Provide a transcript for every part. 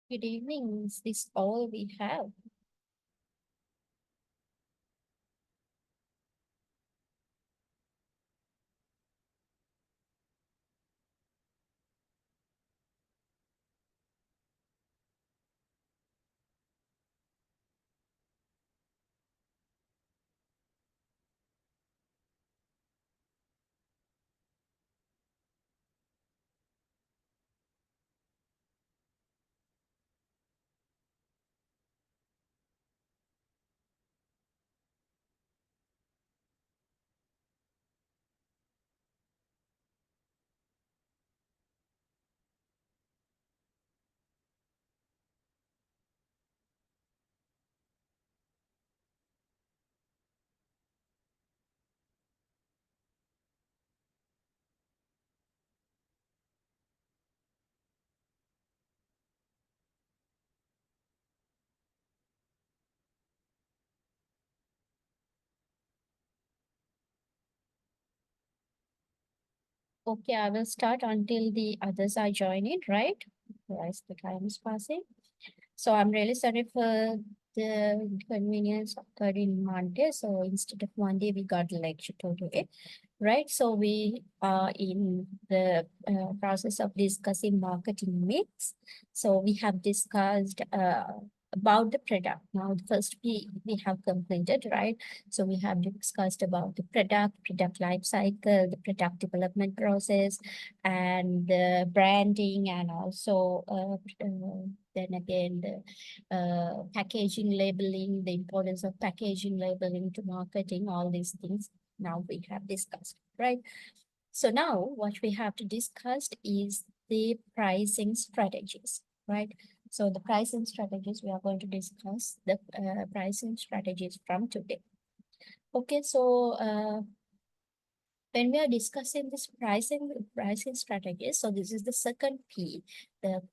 Good evening. Is this all we have? Okay, I will start until the others are joining, right? As the time is passing. So I'm really sorry for the inconvenience occurred in Monday. So instead of Monday, we got the lecture today, right? So we are in the process of discussing marketing mix. So we have discussed about the product. Now, first we have completed, right? So we have discussed about the product life cycle, the product development process, and the branding, and also then again the packaging labeling, the importance of packaging labeling to marketing, all these things now we have discussed, right? So now what we have to discuss is the pricing strategies, right? So the pricing strategies, we are going to discuss the pricing strategies from today. Okay, so when we are discussing this pricing strategies, so this is the second P. The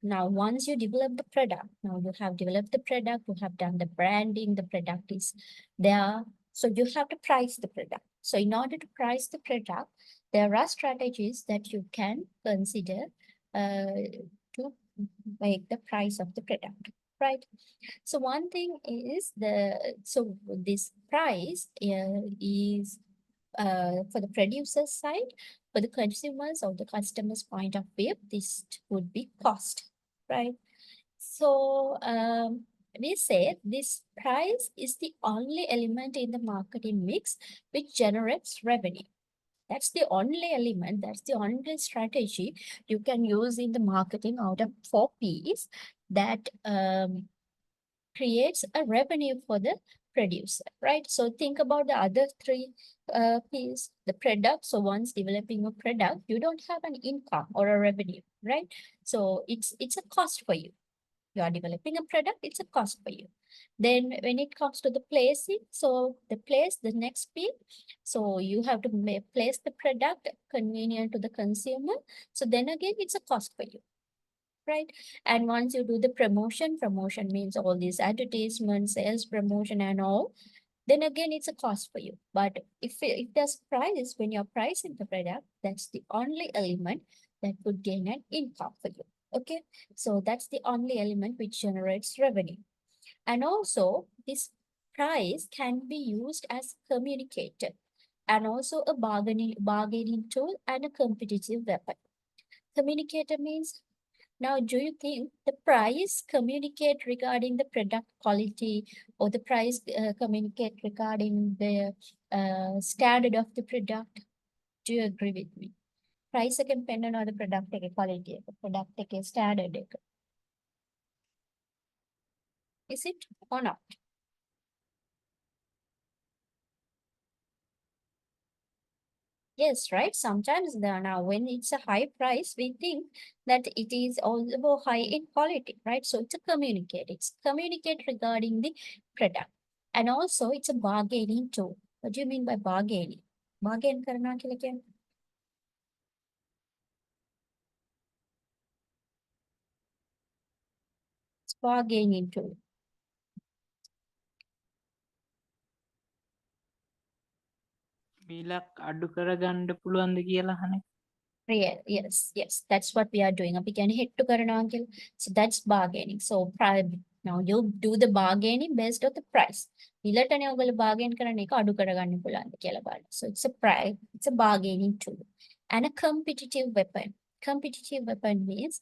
Now once you develop the product, now you have developed the product, you have done the branding, the product is there. So you have to price the product. So in order to price the product, there are strategies that you can consider to make the price of the product, right? So one thing is so this price is for the producer side, for the consumers or the customer's point of view, this would be cost, right? So we say this price is the only element in the marketing mix which generates revenue. That's the only element, that's the only strategy you can use in the marketing out of 4 Ps that creates a revenue for the producer, right? So think about the other three P's, the product. So once developing a product, you don't have an income or a revenue, right? So it's a cost for you. You are developing a product, it's a cost for you. Then when it comes to the placing, so the next P, so you have to place the product convenient to the consumer. So then again, it's a cost for you, right? And once you do the promotion means all these advertisements, sales promotion and all, then again it's a cost for you. But if there's price, when you're pricing the product, that's the only element that would gain an income for you. Okay, so that's the only element which generates revenue. And also this price can be used as communicator and also a bargaining tool and a competitive weapon. Communicator means, now, do you think the price communicate regarding the product quality, or the price communicate regarding the standard of the product? Do you agree with me? Price එක පෙන්වනවා the product එකේ quality එක, product එකේ standard එක. Is it or not? Yes, right. Sometimes there now when it's a high price, we think that it is also high in quality, right? So it's a communicate. It's communicate regarding the product. And also it's a bargaining tool. What do you mean by bargaining? Bargain කරනවා කියලා කියන්නේ? It's bargaining tool. මිලක් අඩු කරගන්න පුළුවන්ද කියලා අහන එක. Yes. That's what we are doing. අපි කියන්නේ හෙට්ටු කරනවා කියලා. So that's bargaining. So now you do the bargaining based on the price. මිලටනේ ඔයගොල්ලෝ bargain කරන එක අඩු කරගන්න පුළුවන්ද කියලා බලන්න. So it's a price, it's a bargaining tool. And a competitive weapon. Competitive weapon means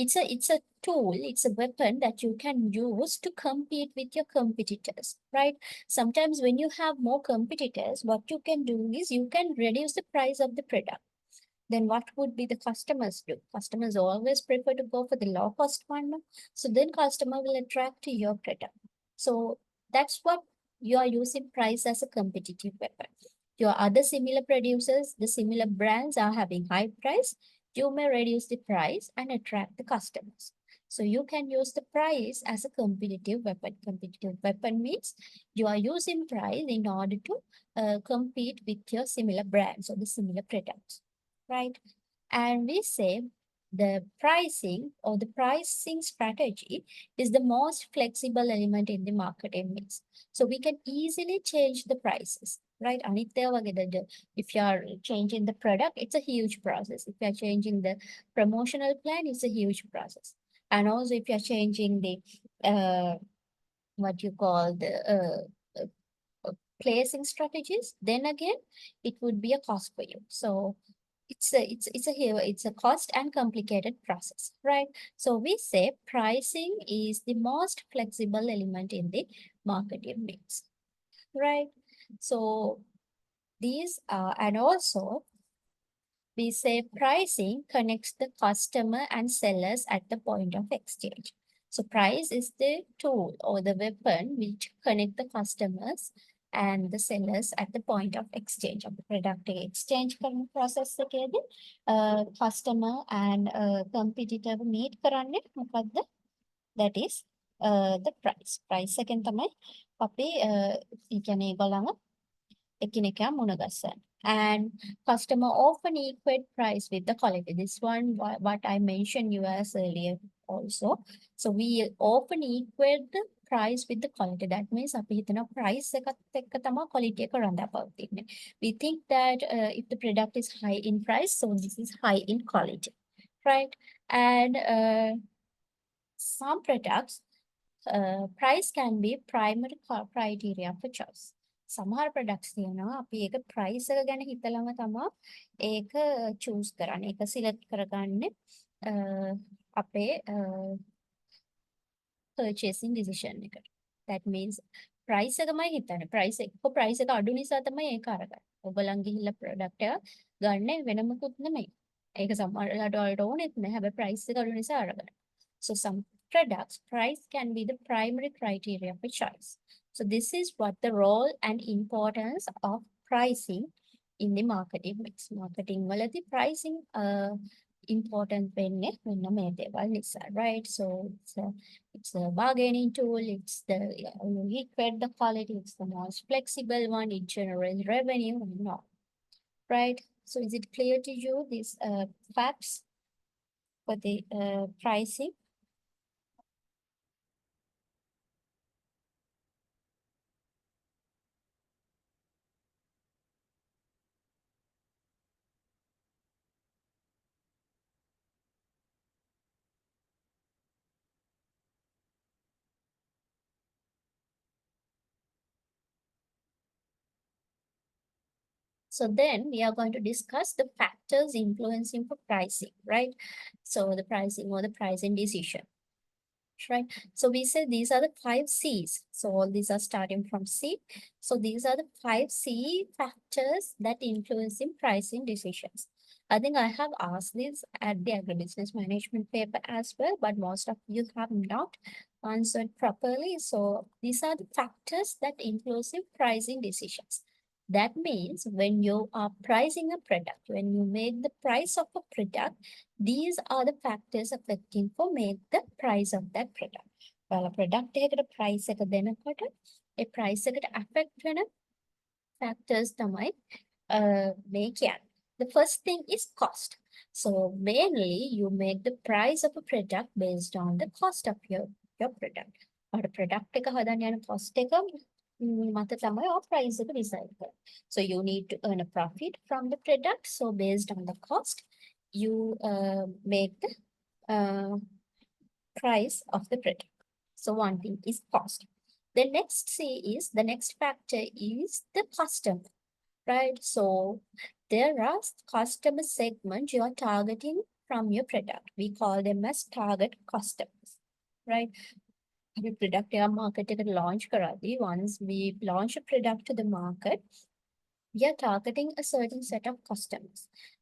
it's a tool, it's a weapon that you can use to compete with your competitors, right? Sometimes when you have more competitors, what you can do is you can reduce the price of the product. Then what would be the customers do? Customers always prefer to go for the low cost one. No? So then customer will attract to your product. So that's what you are using price as a competitive weapon. Your other similar producers, the similar brands are having high price. You may reduce the price and attract the customers. So you can use the price as a competitive weapon. Competitive weapon means you are using price in order to compete with your similar brands or the similar products, right? And we say the pricing or the pricing strategy is the most flexible element in the marketing mix. So we can easily change the prices, right? If you are changing the product, it's a huge process. If you are changing the promotional plan, it's a huge process. And also if you are changing the what you call the placing strategies, then again it would be a cost for you. So it's a cost and complicated process, right? So we say pricing is the most flexible element in the marketing mix, right? So these are, and also we say pricing connects the customer and sellers at the point of exchange. So price is the tool or the weapon which connect the customers and the sellers at the point of exchange of the product exchange process එකේදී customer and competitor meet කරන්නේ මොකද්ද? That is the price එකෙන් තමයි අපි ඒ කියන්නේ ඒගොල්ලන්ව එකිනෙකා මුණ ගස්සන්නේ. And customer often equate price with the quality. This one, what I mentioned you as earlier also. So we often equate the price with the quality. That means අපි හිතන price එකත් එක්ක තමයි quality එක රඳාපවතින්නේ. We think that if the product is high in price, so this is high in quality, right? And some products, price can be primary criteria for choice. සමහර products තියෙනවා අපි ඒක ප්‍රයිස් එක ගැන හිතලම තමයි ඒක චූස් කරන්නේ. ඒක සිලෙක්ට් කරගන්නේ අපේ purchasing decision එකට. That means price එකමයි හිතන්නේ. price එක අඩු නිසා තමයි ඒක අරගන්නේ. ඔයගොල්ලන් ගිහිල්ලා product එක ගන්න වෙන මොකුත් නෙමෙයි. ඒක සමහරලාට ඔයාලට ඕනෙත් නැහැ. හැබැයි price එක අඩු නිසා අරගන්න. So some products, price can be the primary criteria for choice. So this is what the role and importance of pricing in the marketing mix. Marketing වලදී pricing important වෙන්නේ මෙන්න මේ දේවල් නිසා, right? So it's a bargaining tool, it's the you equate the quality, it's the most flexible one, it generates revenue and all, right? So is it clear to you these facts for the pricing? So then we are going to discuss the factors influencing for pricing, right? So the pricing or the pricing decision, right? So we say these are the 5 C's. So all these are starting from C. So these are the 5 C factors that influence in pricing decisions. I think I have asked this at the agribusiness management paper as well, but most of you have not answered properly. So these are the factors that influence in pricing decisions. That means when you are pricing a product, when you make the price of a product, these are the factors affecting for make the price of that product. Well, a product එකකට price එක දෙනකොට ඒ price එකට affect වෙන factors තමයි මේ කියන්නේ. The first thing is cost. So mainly you make the price of a product based on the cost of your product. Or product එක හදන්න යන cost එක මත තමයි ඔය price එක decide කරන්නේ. So you need to earn a profit from the product. So based on the cost, you make the price of the product. So one thing is cost. The next factor is the customer, right? So there are customer segment you are targeting from your product. We call them as target customers, right? We product या market එක launch කරද්දී once we launch a product to the market, we are targeting a certain set of customers.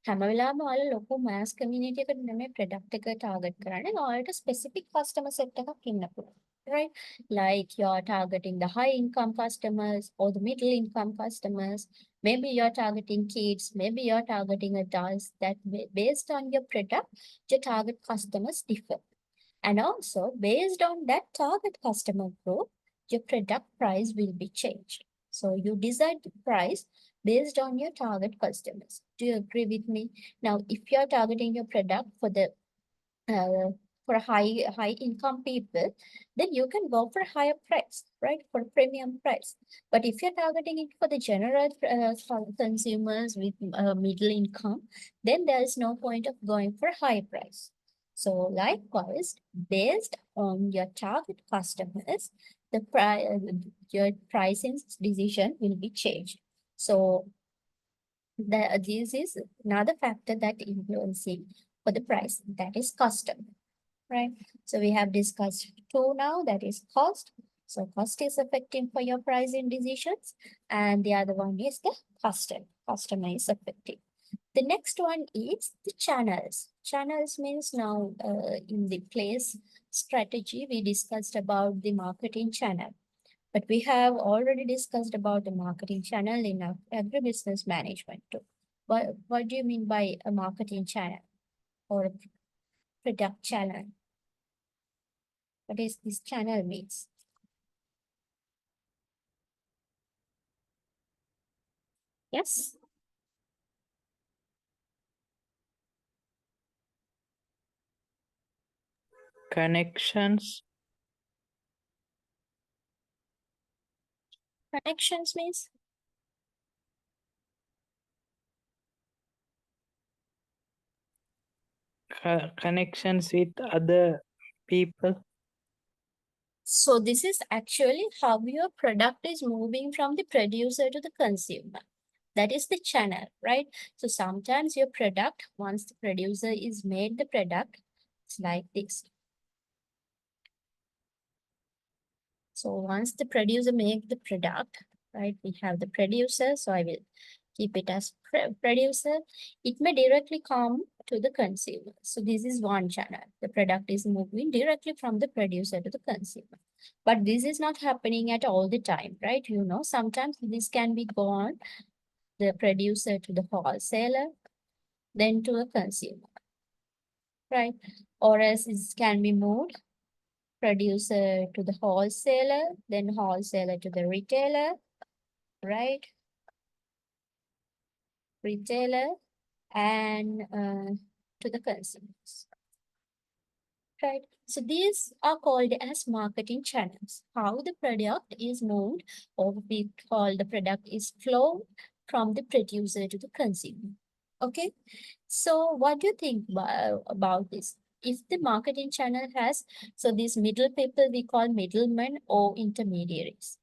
හැම වෙලාවෙම ඔයාලා ලොකු mass community එකට නෙමෙයි product එක target කරන්නේ. ඔයාලට specific customer set එකක් ඉන්න පුළුවන්. Right? Like you're targeting the high income customers or the middle income customers. Maybe you're targeting kids, maybe you're targeting adults. That based on your product, your target customers differ. And also based on that target customer group, your product price will be changed. So you decide the price based on your target customers. Do you agree with me? Now, if you're targeting your product for the for high income people, then you can go for a higher price, right? For premium price. But if you're targeting it for the general consumers with middle income, then there is no point of going for a high price. So likewise, based on your target customers, the your pricing decision will be changed. So this is another factor that influencing for the price, that is customer, right? So we have discussed two now, that is cost. So cost is affecting for your pricing decisions, and the other one is the customer. Customer is affecting. The next one is the channels. Channels means now in the place strategy, we discussed about the marketing channel. But we have already discussed about the marketing channel in our agribusiness management too. What do you mean by a marketing channel or a product channel? What is this channel means? Yes? Connections. Connections means? Connections with other people. So this is actually how your product is moving from the producer to the consumer. That is the channel, right? So sometimes your product, once the producer is made the product, it's like this. So once the producer make the product, right, we have the producer. So I will keep it as producer. It may directly come to the consumer. So this is one channel. The product is moving directly from the producer to the consumer. But this is not happening at all the time, right? You know, sometimes this can be gone, the producer to the wholesaler, then to a consumer, right? Or else it can be moved producer to the wholesaler, then wholesaler to the retailer, right? Retailer and to the consumers, right? So these are called as marketing channels. How the product is moved, or we call the product is flowed from the producer to the consumer. Okay, so what do you think about this? If the marketing channel has, so these middle people we call middlemen or intermediaries,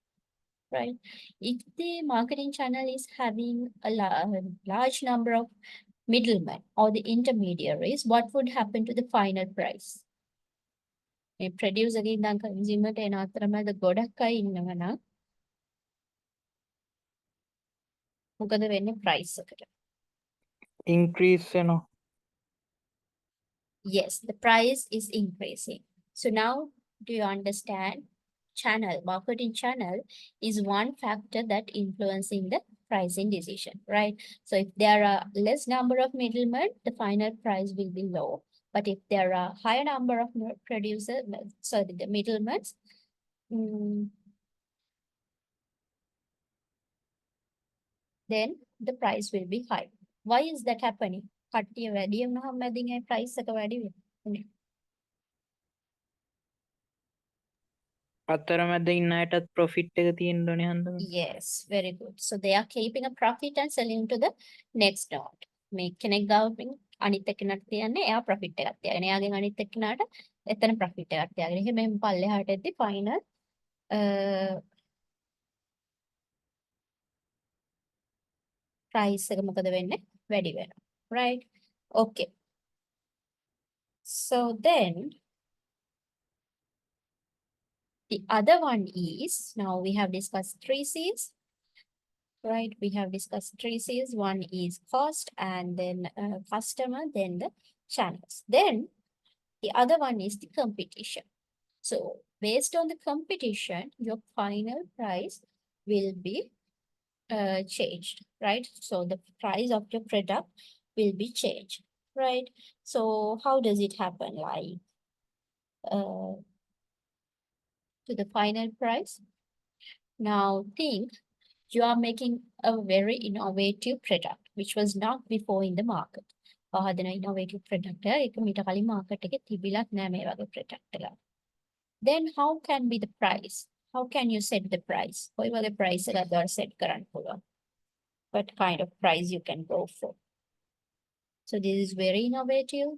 right? If the marketing channel is having a large number of middlemen or the intermediaries, what would happen to the final price? A producer ඉඳන් consumer ට එන අතරමැද ගොඩක් අය ඉන්නවා නම් මොකද වෙන්නේ price එකට? Increase, Yes, the price is increasing. So now do you understand? Channel, marketing channel is one factor that influencing the pricing decision, right? So if there are less number of middlemen, the final price will be low. But if there are higher number of producer, sorry, the middlemen, then the price will be high. Why is that happening? කට්ටිය වැඩි වුණාම මැදින් price එක වැඩි වෙනවා. අතරමැද ඉන්න අයටත් profit එක තියෙන්න ඕනේ හන්දම. Yes, very good. So they are keeping a profit and selling to the next node. මේ කෙනෙක් ගාව අනිත් එක්කෙනාට තියන්නේ එයා ප්‍රොෆිට් එකක් තියාගෙන. එයාගෙන් අනිත් එක්කෙනාට එතන ප්‍රොෆිට් එකක් තියාගෙන. එහෙනම් මෙහෙම පල්ලෙහාට එද්දි ෆයිනල් ප්‍රයිස් එක මොකද වෙන්නේ? වැඩි වෙනවා. Right? Okay. So then the other one is, now we have discussed three C's. Right, we have discussed three C's. One is cost, and then customer, then the channels. Then the other one is the competition. So based on the competition, your final price will be changed, right? So the price of your product will be changed, right? So how does it happen? Like to the final price. Now think you are making a very innovative product which was not before in the market. පහදන innovative product එක මීට කලින් market එකේ තිබිලත් නෑ මේ වගේ product එකක්. Then how can be the price? How can you set the price? කොයි වගේ price එකක්ද set කරන්න පුළුවන්? What kind of price you can go for? So this is very innovative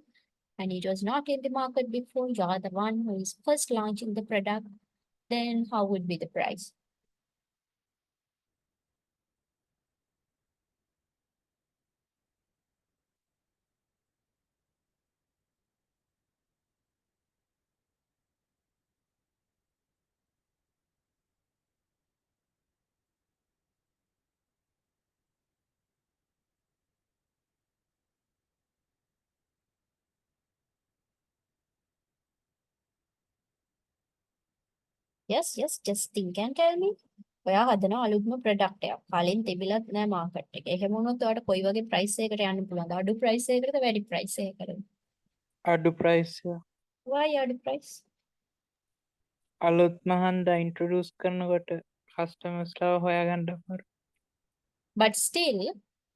and it was not in the market before. You are the one who is first launching the product. Then how would be the price? Yes, just think and tell me. ඔයා හදන අලුත්ම product එකක්. කලින් තිබිලත් නෑ market එකේ. එහෙම වුණොත් ඔයාලට කොයි වගේ ප්‍රයිස් එකකට යන්න පුළුවන්ද? අඩු ප්‍රයිස් එකකටද වැඩි ප්‍රයිස් එකකටද? අඩු ප්‍රයිස් Why අඩු ප්‍රයිස්? අලුත්ම හන්දා ඉන්ට්‍රොඩියුස් කරනකොට කස්ටමර්ස්ලා හොයාගන්න අමාරු. But still,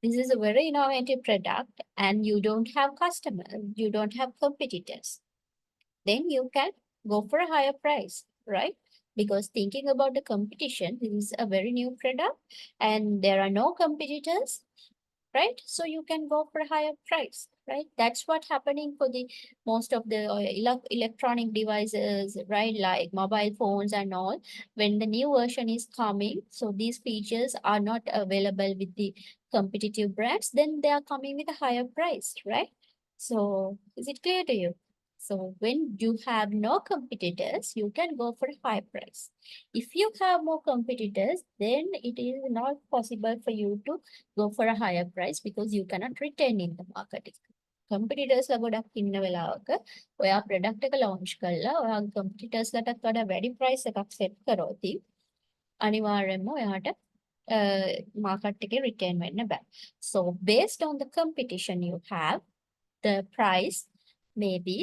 this is a very innovative product and you don't have customers, you don't have competitors. Then you can go for a higher price, right? Because thinking about the competition, this is a very new product and there are no competitors, right? So you can go for a higher price, right? That's what happening for the most of the electronic devices, right? Like mobile phones and all. When the new version is coming, so these features are not available with the competitive brands, then they are coming with a higher price, right? So is it clear to you? So when you have no competitors, you can go for a high price. If you have more competitors, then it is not possible for you to go for a higher price because you cannot retain in the market. Competitors ලා ගොඩක් ඉන්න වෙලාවක ඔයා product එක launch කළා ඔයා competitors ලටත් වඩා වැඩි price එකක් set කරොති අනිවාර්යයෙන්ම ඔයාට market එකේ retain වෙන්න බෑ. So based on the competition you have, the price may be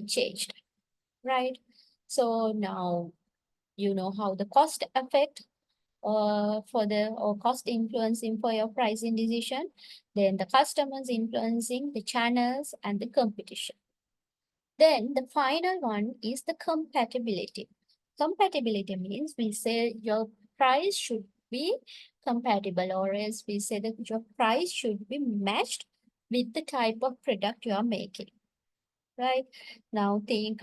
changed, right? So now you know how the cost affect for the or cost influencing for your pricing decision, then the customers influencing the channels and the competition. Then the final one is the compatibility. Compatibility means we say your price should be compatible, or else we say that your price should be matched with the type of product you are making, right? Now think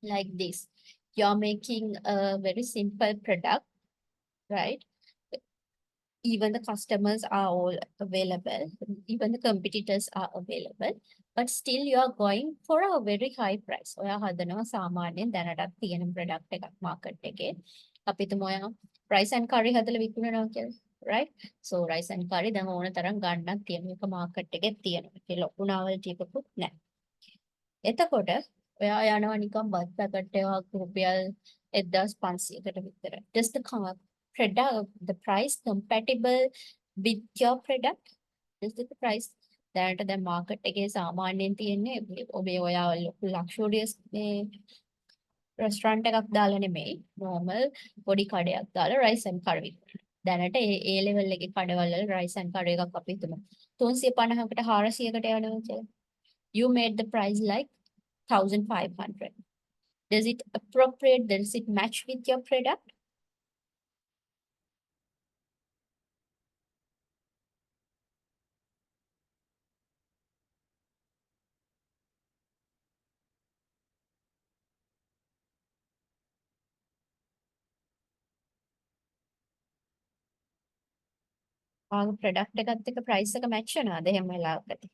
like this. You're making a very simple product, right? Even the customers are all available, even the competitors are available, but still you are going for a very high price. ඔයා හදනවා සාමාන්‍යයෙන් දැනටත් තියෙන product එකක් market එකේ. අපි තුමු ඔයා rice and curry හදලා විකුණනවා කියලා. Right? So rice and curry දැන් ඕන තරම් ගන්නක් තියෙන එක market එකේ තියෙනවා. ඒක ලොකු novelty එකකුත් නැහැ. එතකොට ඔයා යනවා නිකන් බත් පැකට් එකක් රුපියල් 1500කට විතර. Does the product, the price compatible with your product? Is the price that the market එකේ සාමාන්‍යයෙන් තියෙන්නේ ඔබේ ඔයා luxurious restaurant එකක් දාලා නෙමෙයි normal පොඩි කඩයක් දාලා rice and curry විකුණනවා. දැනට ඒ level එකේ කඩවල වල rice and curry එකක් අපි හිතමු 350කට 400කට යනවා කියලා. You made the price like 1500. Does it appropriate? Does it match with your product? Product එකත් එක්ක price එක match වෙනවද එහෙම වෙලාවකදී?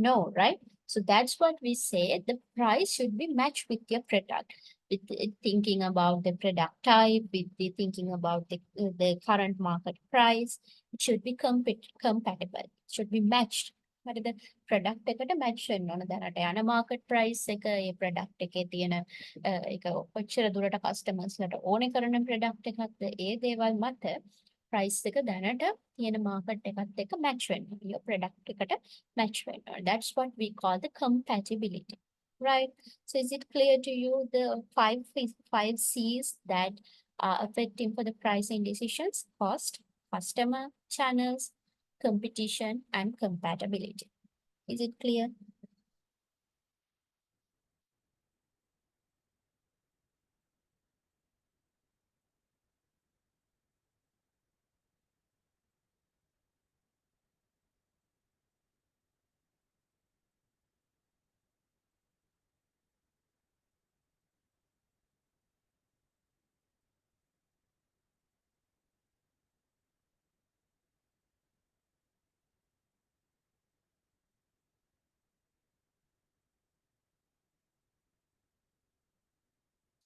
No, right? So that's what we say. The price should be matched with your product. With thinking about the product type, with the thinking about the current market price, it should be compatible. It should be matched. හරිද? product එකට match වෙන්න ඕන. දැනට යන market price එක ඒ product එකේ තියෙන ඒක කොච්චර දුරට customers ලට ඕනේ කරන product එකක්ද ඒ දේවල් මත price එක දැනට තියෙන market එකත් එක්ක match වෙන්න ඕන. your product එකට match vendor. That's what we call the compatibility, right? So is it clear to you the five C's that are affecting for the pricing decisions? Cost, customer, channels, competition, and compatibility. Is it clear?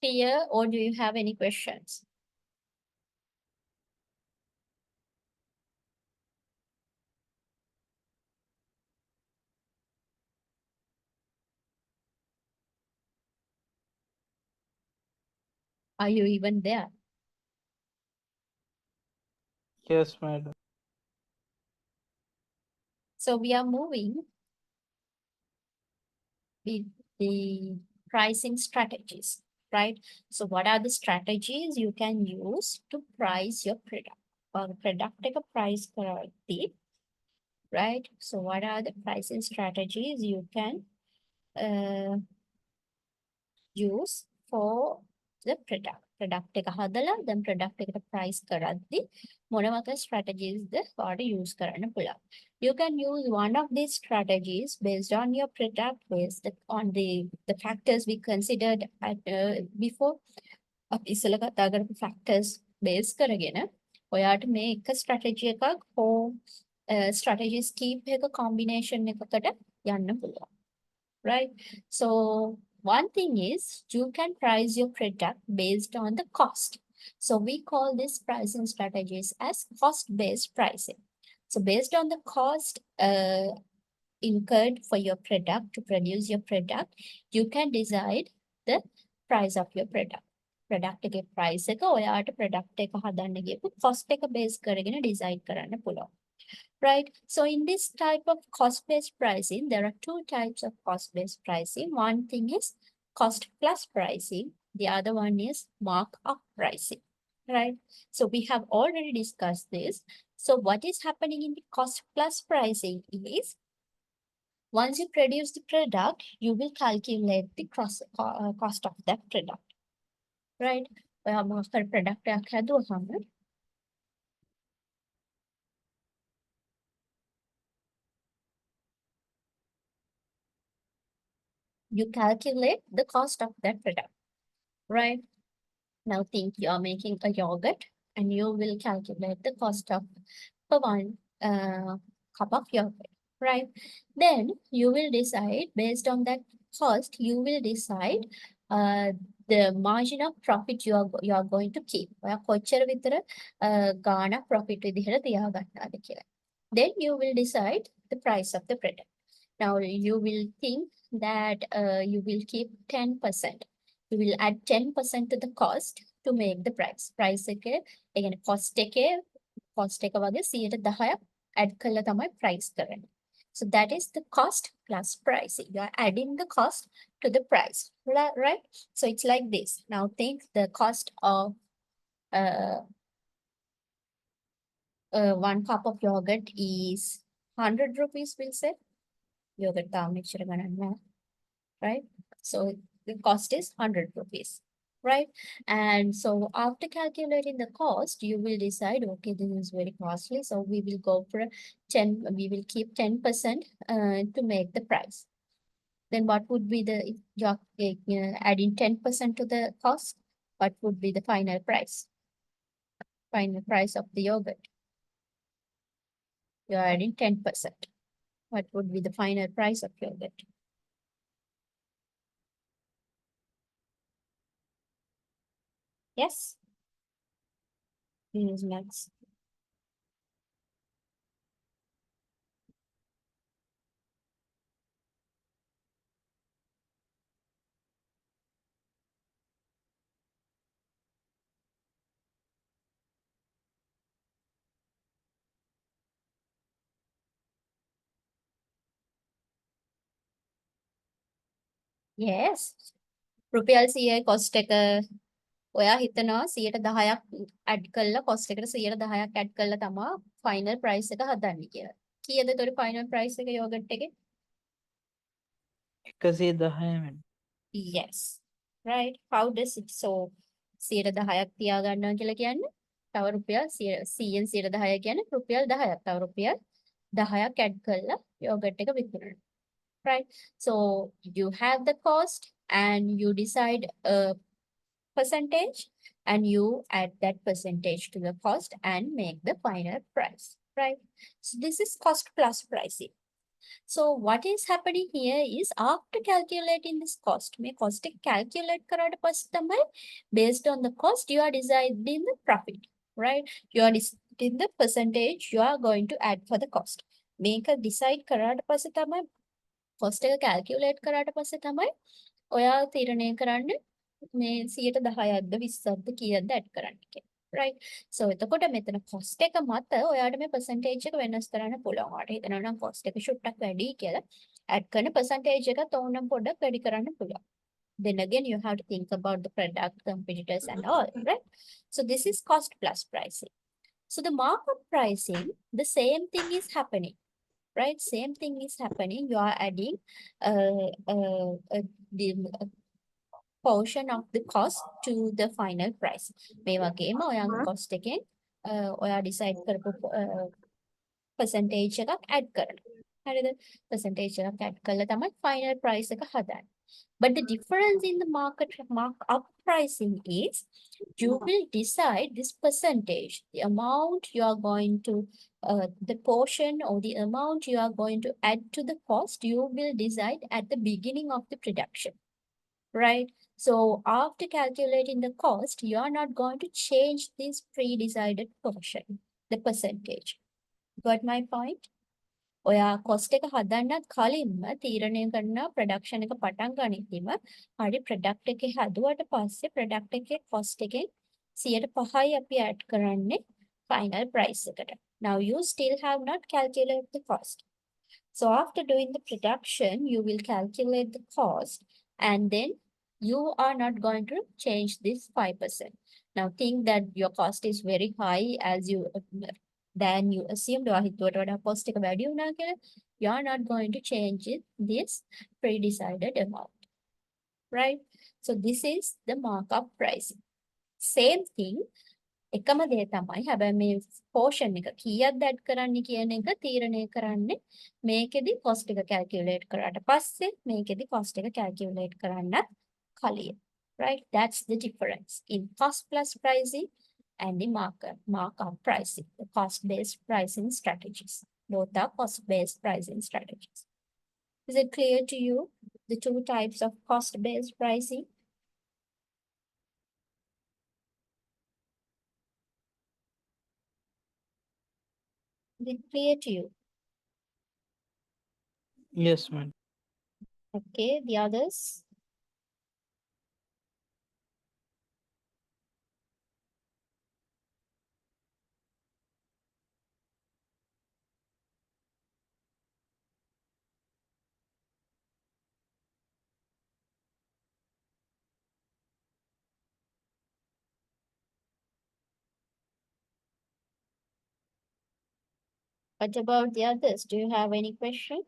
Clear, or do you have any questions? Are you even there? Yes, madam. So we are moving with the pricing strategies, right? So what are the strategies you can use to price your product? Product එක price කරද්දී, right? So what are the pricing strategies you can use for the product? product එක හදලා then product එකට price කරද්දී මොන වගේ strategies ද ඔයාලට use කරන්න පුළුවන්. You can use one of these strategies based on your product, based on the factors we considered before. අපි ඉස්සෙල්ලා කතා කරපු factors base කරගෙන ඔයාට මේ එක strategy එකක් හෝ strategies කීපයක combination එකකට යන්න පුළුවන්. Right? So one thing is you can price your product based on the cost. So we call these pricing strategies as cost-based pricing. So based on the cost incurred for your product to produce your product, you can decide the price of your product. product එකේ price එක ඔයාට product එක හදන්න ගියපු cost එක base කරගෙන decide කරන්න පුළුවන්. Right? So in this type of cost-based pricing, there are two types of cost-based pricing. One thing is cost plus pricing. The other one is markup pricing, right? So we have already discussed this. So what is happening in the cost plus pricing is once you produce the product, you will calculate the cost of that product, right? product එකක් හැදුවහම you calculate the cost of that product, right? Now think you are making a yogurt and you will calculate the cost of for one cup of yogurt, right? Then you will decide based on that cost, you will decide the margin of profit you are going to keep. ඔයා කොච්චර විතර ගාණක් profit විදිහට තියාගන්නවද කියලා. Then you will decide the price of the product. Now you will think that you will keep 10%. You will add 10% to the cost to make the price. Price එකේ ඒ කියන්නේ cost එක වගේ 10%ක් add කරලා තමයි price කරන්නේ. So that is the cost plus pricing. You are adding the cost to the price, right? So it's like this. Now think the cost of one cup of yogurt is 100 rupees, we'll say. Yogurt තාම මෙච්චර ගණන් නෑ, right? So the cost is 100 rupees, right? And so after calculating the cost, you will decide, okay, this is very costly. So we will go for 10, we will keep 10% to make the price. Then what would be the, adding 10% to the cost, what would be the final price? Final price of the yogurt. You are adding 10%. What would be the final price of yogurt? Yes. Use max. Yes. රුපියල් 100යි cost එක ඔයා හිතනවා 10%ක් add කරලා cost එකට 10%ක් add කරලා තමයි final price එක හදන්නේ කියලා. කීයද ඒතකොට final price එක yogurt එකේ? 110 Yes. Right. How does it so 10%ක් තියාගන්නවා කියලා කියන්නේ තව රුපියල් 100න් 10% කියන්නේ රුපියල් 10ක්. තව රුපියල් 10ක් add කරලා yogurt එක විකුණනවා. Right. So you have the cost and you decide a percentage and you add that percentage to the cost and make the final price, right? So this is cost plus pricing. So what is happening here is after calculating this cost, may cost calculate කරාට පස්සේ තමයි based on the cost you are deciding the profit, right? You are deciding the percentage you are going to add for the cost. මේක decide කරාට පස්සේ තමයි cost එක calculate කරාට පස්සේ තමයි ඔයා තීරණය කරන්නේ මේ 10%ක්ද 20ක්ද කීයක්ද add කරන්න කියලා. right? So එතකොට මෙතන cost එක මත ඔයාට මේ percentage එක වෙනස් කරන්න පුළුවන්. ඔයාට හිතනවා නම් cost එක ෂුට්ටක් වැඩි කියලා add කරන percentage එකත් ඕනම් පොඩ්ඩක් වැඩි කරන්න පුළුවන්. Then again you have to think about the product, competitors and all, right? So this is cost plus pricing. So the markup pricing, the same thing is happening. Right, same thing is happening. You are adding the portion of the cost to the final price. මේ වගේම ඔයාගේ cost එකෙන් ඔයා decide කරපු percentage එකක් add කරනවා. හරිද? percentage එකක් add කළා තමයි final price එක හදන්නේ. But the difference in the markup pricing is you will decide this percentage, the amount you are going to, the portion or the amount you are going to add to the cost, you will decide at the beginning of the production, right? So after calculating the cost, you are not going to change this pre-decided portion, the percentage. Got my point? ඔයා cost එක හදන්නත් කලින්ම තීරණය කරනවා production එක පටන් ගනිද්දිම හරි product එකේ හදුවට පස්සේ product එකේ cost එකෙන් 5%යි අපි add කරන්නේ final price එකට. Now you still have not calculated the cost. So after doing the production, you will calculate the cost and then you are not going to change this 5%. Now think that your cost is very high as you then you assumed or හිතුවට වඩා cost එක වැඩි වුණා කියලා, you are not going to change it, this pre-decided amount, right? So this is the markup pricing. Same thing, එකම දේ තමයි. හැබැයි මේ portion එක කීයක්ද add කරන්න කියන එක තීරණය කරන්නේ මේකෙදි cost එක calculate කරාට පස්සේ මේකෙදි cost එක calculate කරන්නත් කලින්, right? That's the difference in cost plus pricing and the markup pricing, the cost-based pricing strategies. Both are cost-based pricing strategies. Is it clear to you, the two types of cost-based pricing? Is it clear to you? Yes, ma'am. Okay, the others? What about the others? Do you have any question?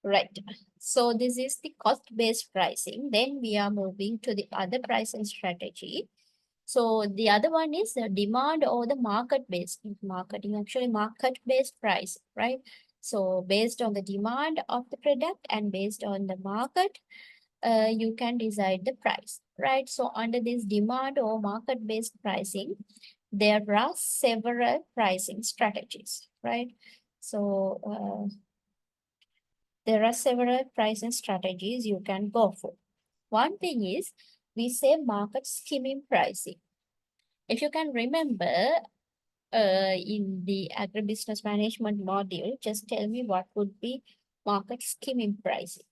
Right. So this is the cost-based pricing. Then we are moving to the other pricing strategy. So the other one is the demand or the market-based marketing, actually market-based price, right? So based on the demand of the product and based on the market, you can decide the price, right? So under this demand or market-based pricing, there are several pricing strategies, right? So there are several pricing strategies you can go for. One thing is we say market skimming pricing. If you can remember, in the agribusiness management module, just tell me what would be market skimming pricing.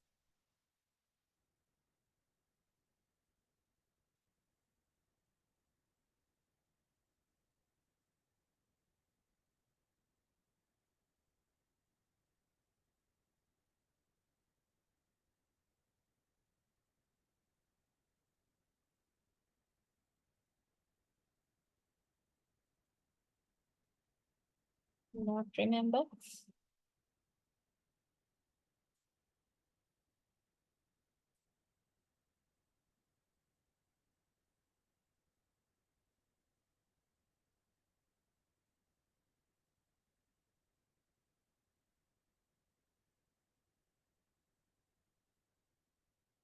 Not remember?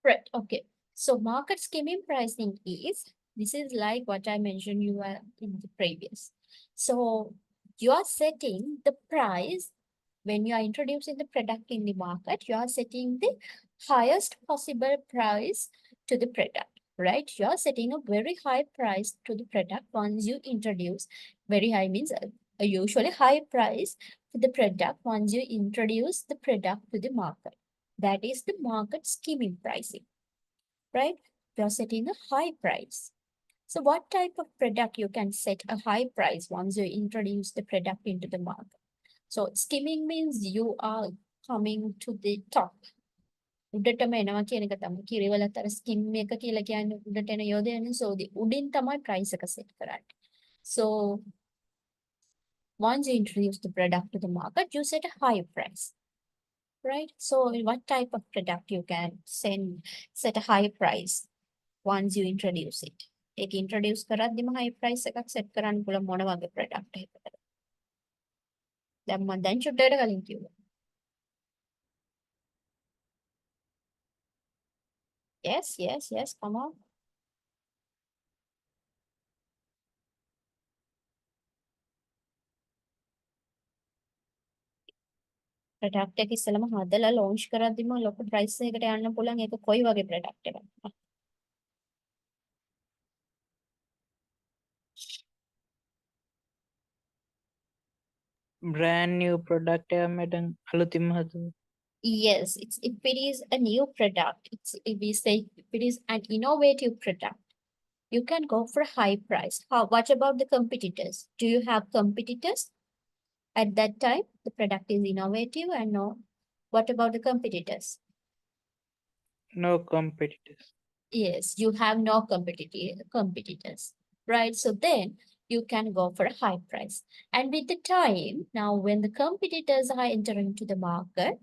Right. Okay. So market skimming pricing is, this is like what I mentioned you are in the previous. So you are setting the price when you are introducing the product in the market, you are setting the highest possible price to the product, right? You are setting a very high price to the product once you introduce. Very high means a usually high price to the product once you introduce the product to the market. That is the market skimming pricing, right? You are setting a high price. So what type of product you can set a high price once you introduce the product into the market? So skimming means you are coming to the top. උඩටම එනවා කියන එක තමයි කිරිවලතර ස්කිම් එක කියලා කියන්නේ උඩට එන යෝධයනේ. So the උඩින් තමයි price එක set කරන්නේ. So once you introduce the product to the market, you set a high price, right? So what type of product you can set a high price once you introduce it? ඒක introduce කරද්දිම high price එකක් set කරන්න පුළුවන් මොන වගේ product එකකටද? දැන් මම දැන් චුට්ටකට කලින් කිව්වා. Yes, yes, yes, come on. Product එක ඉස්සෙල්ලාම හදලා ලොන්ච් කරද්දිම ලොකු ප්‍රයිස් එකකට යන්න පුළුවන්. ඒක කොයි වගේ ප්‍රොඩක්ට් එකක්ද? brand new product එකක් madam අලුතින්ම හදුවා. Yes, if it is a new product, if we say if it is an innovative product, you can go for a high price. What about the competitors? Do you have competitors at that time? The product is innovative and no. What about the competitors? no competitors. Yes, you have no competitors, right? So then you can go for a high price. And with the time, now when the competitors are entering to the market,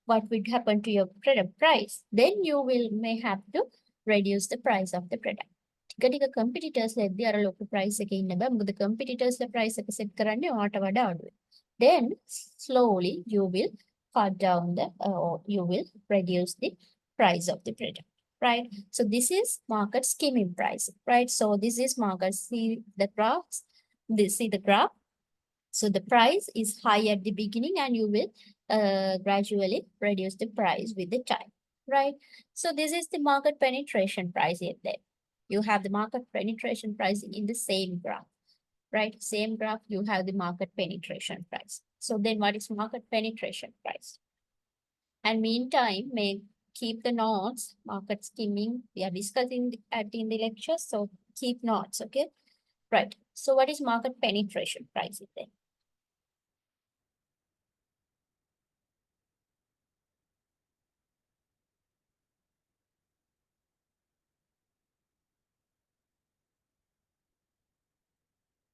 what will happen to your product price? Then you may have to reduce the price of the product. ටික ටික competitors ලැබ්දී අර ලොකු price එකේ ඉන්න බෑ. මොකද competitors ලා price එක set කරන්නේ ඔයාට වඩා අඩුයි. Then slowly you will cut down or you will reduce the price of the product, right? So this is market skimming pricing, right? So this is market, see the graphs, see the graph. So the price is high at the beginning and you will gradually reduce the price with the time, right? So this is the market penetration pricing there. You have the market penetration pricing in the same graph, right? Same graph, you have the market penetration price. So then what is market penetration price? And meantime, may keep the notes, market skimming, we are discussing in the lecture, so keep notes, okay? Right, so what is market penetration pricing then?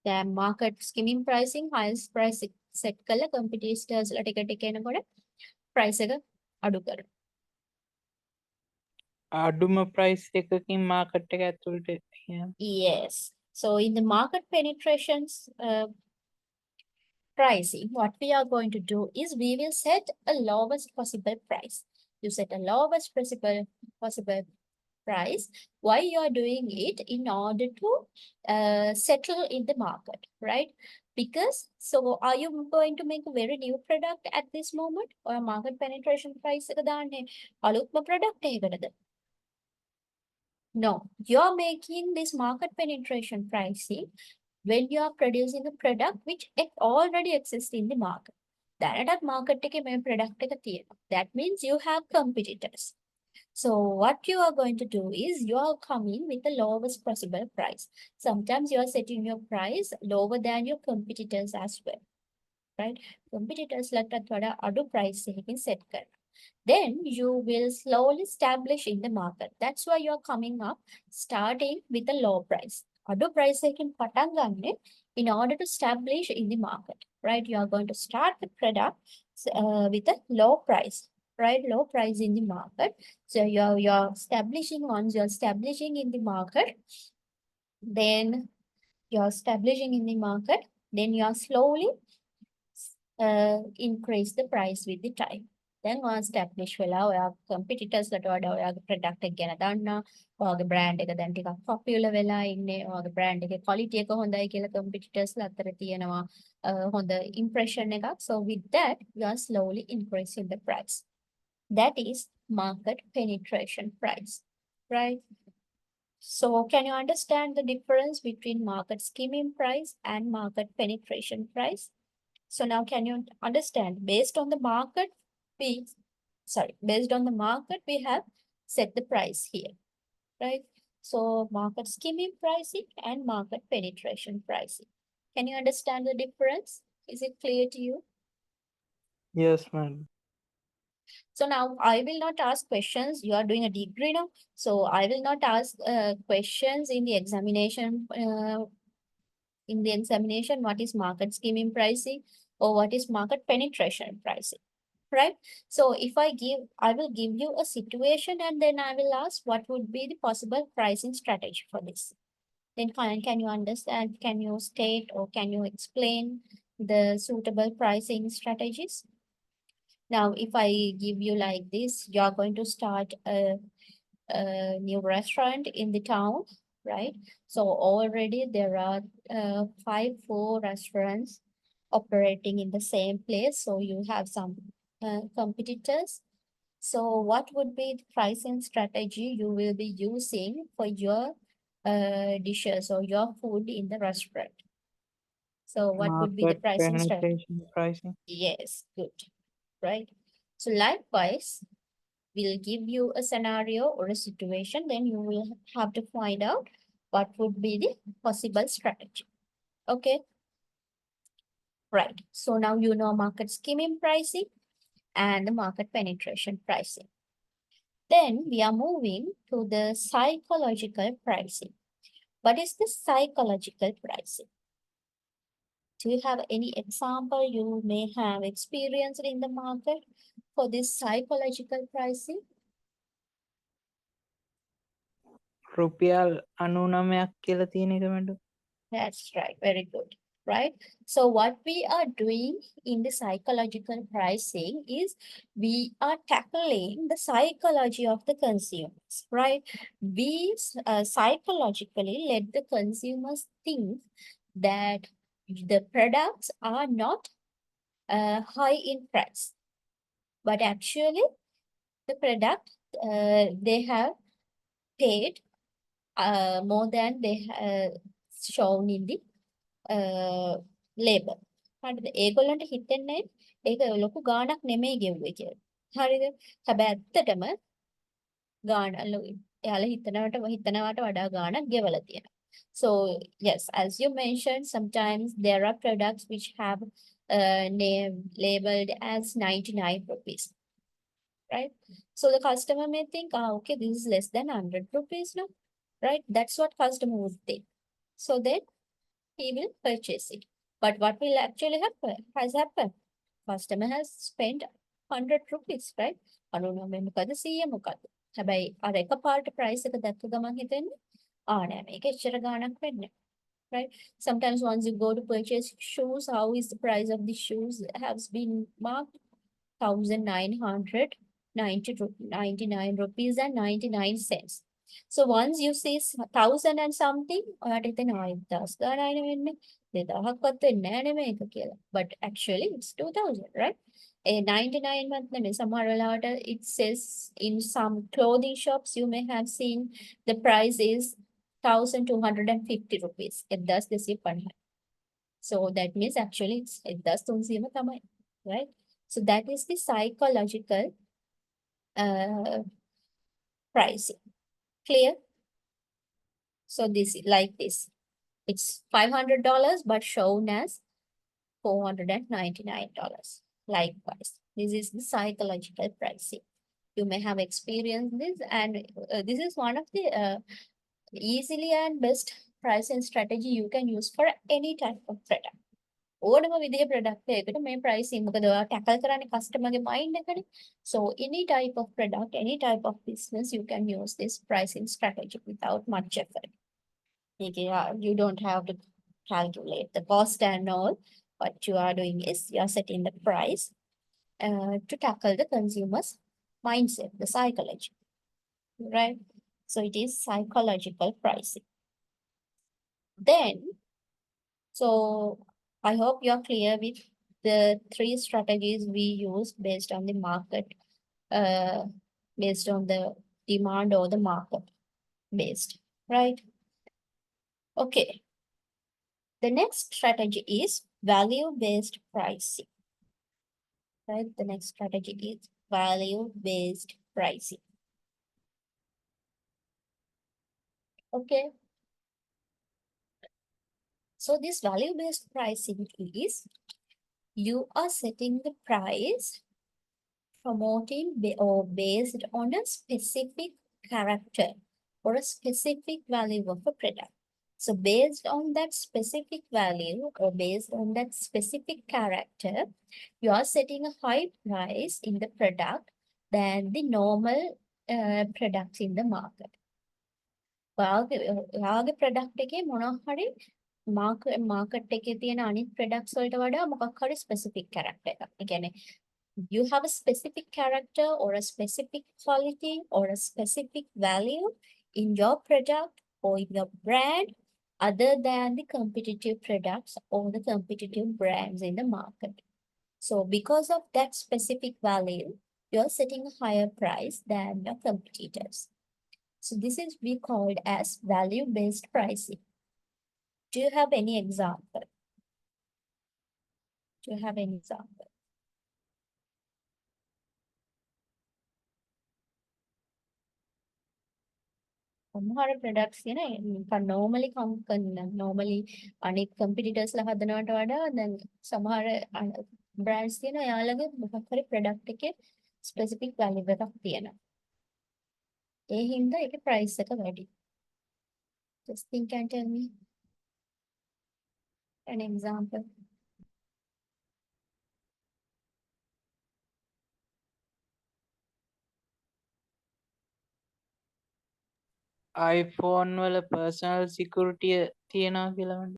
The market skimming pricing, highest price set කළ competitors ලා ටික ටික එනකොට price එක අඩු කරනවා. අඩුම price එකකින් මාකට් එක ඇතුළට යන. Yes. So in the market penetrations pricing, what we are going to do is we will set a lowest possible price. You set a lowest possible price. Why you are doing it? In order to settle in the market, right? Because, so are you going to make a very new product at this moment, or market penetration price එක දාන්නේ අලුත්ම product එකකටද? No, you're making this market penetration pricing when you are producing a product which already exists in the market. දැනටත් market එකේ මේ product එක තියෙනවා. That means you have competitors. So what you are going to do is you are coming with the lowest possible price. Sometimes you are setting your price lower than your competitors as well, right? Competitors ලටත් වඩා අඩු price එකකින් set කරනවා. Then you will slowly establish in the market. That's why you are coming up starting with a low price. Other price එකකින් පටන් ගන්න in order to establish in the market, right? You are going to start the product with a low price, right? Low price in the market. So you're establishing once you're establishing in the market, then you're establishing in the market, then you are slowly increase the price with the time. Then once establish වෙලා ඔයා competitors ලට වඩා ඔයාගේ product එක ගැන දන්නා, ඔයාගේ brand එක දැන් ටිකක් popular වෙලා ඉන්නේ, ඔයාගේ brand එකේ quality එක හොඳයි කියලා competitors ලා අතර තියෙනවා හොඳ impression එකක්. So with that you are slowly increasing the price. That is market penetration price, right? So can you understand the difference between market skimming price and market penetration price? So now can you understand, based on the market, based on the market, we have set the price here, right? So market skimming pricing and market penetration pricing. Can you understand the difference? Is it clear to you? Yes, madam. So now I will not ask questions. You are doing a degree now. So I will not ask questions in the examination. What is market skimming pricing or what is market penetration pricing, right? So if I will give you a situation and then I will ask what would be the possible pricing strategy for this. Then can you understand, can you state or can you explain the suitable pricing strategies? Now, if I give you like this, you are going to start a new restaurant in the town, right? So already there are 4 restaurants operating in the same place. So you have some competitors. So what would be the pricing strategy you will be using for your dishes or your food in the restaurant? So what would be the Market pricing strategy? penetration pricing. Yes, good, right? So likewise, we'll give you a scenario or a situation, then you will have to find out what would be the possible strategy. Okay. Right. So now you know market skimming pricing and the market penetration pricing. Then we are moving to the psychological pricing. What is the psychological pricing? Do you have any example you may have experienced in the market for this psychological pricing? රුපියල් 99ක් කියලා තියෙන එක madam. That's right. Very good. Right. So what we are doing in the psychological pricing is we are tackling the psychology of the consumers, right? We psychologically let the consumers think that the products are not high in price, but actually the product they have paid more than they have shown in the label. හරිද? ඒගොල්ලන්ට හිතෙන්නේ ඒක ලොකු ගාණක් නෙමෙයි ගෙව්වේ කියලා. හරිද? හැබැයි ඇත්තටම ගාණ එයාලා හිතනවට වඩා ගාණක් ගෙවලා තියෙනවා. So yes, as you mentioned, sometimes there are products which have name labeled as 99 rupees, right? So the customer may think, okay, this is less than 100 rupees now, right? That's what customer would think. So then he will purchase it. But what will actually happen? Has happened? Customer has spent 100 rupees, right? I don't know, මොකද 100 මොකද? හැබැයි අර එකපාරට price එක දැක්ක ගමන් හිතෙන්නේ නෑ මේක එච්චර ගාණක් වෙන්නේ. Right? Sometimes once you go to purchase shoes, how is the price of the shoes has been marked 1,999 rupees and 99 cents. So once you see 1,000 and something, ඔයාට හිතෙනවා 1000 ගාණයි නෙවෙන්නේ 2000ක්වත් වෙන්නේ නැහැ නේ මේක කියලා. But actually it's 2000, right? 99 වත් නෙමෙයි සමහර වෙලාවට it says in some clothing shops you may have seen the price is 1,250 rupees. 1250. So that means actually it's 1300ම තමයි, right? So that is the psychological pricing. Clear? So this is like this. It's $500 but shown as $499. Likewise, this is the psychological pricing. You may have experienced this, and this is one of the easily and best pricing strategy you can use for any type of product. ඕනම විදිහේ product එකකට මේ pricing මොකද ඔයා tackle කරන්නේ customer ගේ mind එකනේ. So any type of product, any type of business, you can use this pricing strategy without much effort. You don't have to calculate the cost and all. What you are doing is you are setting the price to tackle the consumer's mindset, the psychology, right? So it is psychological pricing. Then, so I hope you are clear with the 3 strategies we use based on the market, based on the demand or the market based, right? Okay. The next strategy is value-based pricing, right? The next strategy is value-based pricing. Okay. So this value-based pricing is you are setting the price promoting or based on a specific character or a specific value of a product. So based on that specific value or based on that specific character, you are setting a high price in the product than the normal products in the market. ඔයාගේ product එකේ මොනවා හරි market එකේ තියෙන අනිත් products වලට වඩා මොකක් හරි specific character එකක්. ඒ කියන්නේ you have a specific character or a specific quality or a specific value in your product or in your brand other than the competitive products or the competitive brands in the market. So because of that specific value, you're setting a higher price than your competitors. So this is we called as value-based pricing. Do you have any example? Do you have any example? සමහර products නිකන් normally අනිත් competitors ලා හදනවට වඩා දැන් සමහර brands තියෙනවා එයාලගේ මොකක් හරි product එකේ specific value එකක් තියෙනවා. ඒ හින්දා ඒකේ price එක වැඩි. Just think and tell me an example. iPhone වල personal security තියෙනවා කියලා මම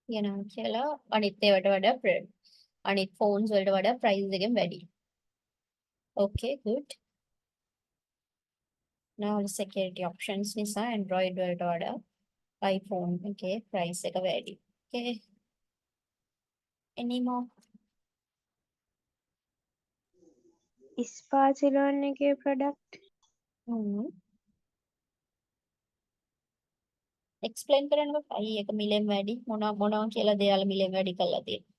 තියෙනවා කියලා අනිත් ඒවාට වඩා අනිත් phones වලට වඩා price එකෙන් වැඩි. Okay, good. Now the security options නිසා Android වලට වඩා iPhone එකේ price එක වැඩි. Okay. Any more? ස්පාසිලෝන් එකේ ප්‍රොඩක්ට් explain කරන්නකො අයි එක මිලෙන් වැඩි මොනවා කියලා දෙයාලා මිලෙන් වැඩි කරලා තියෙනවා.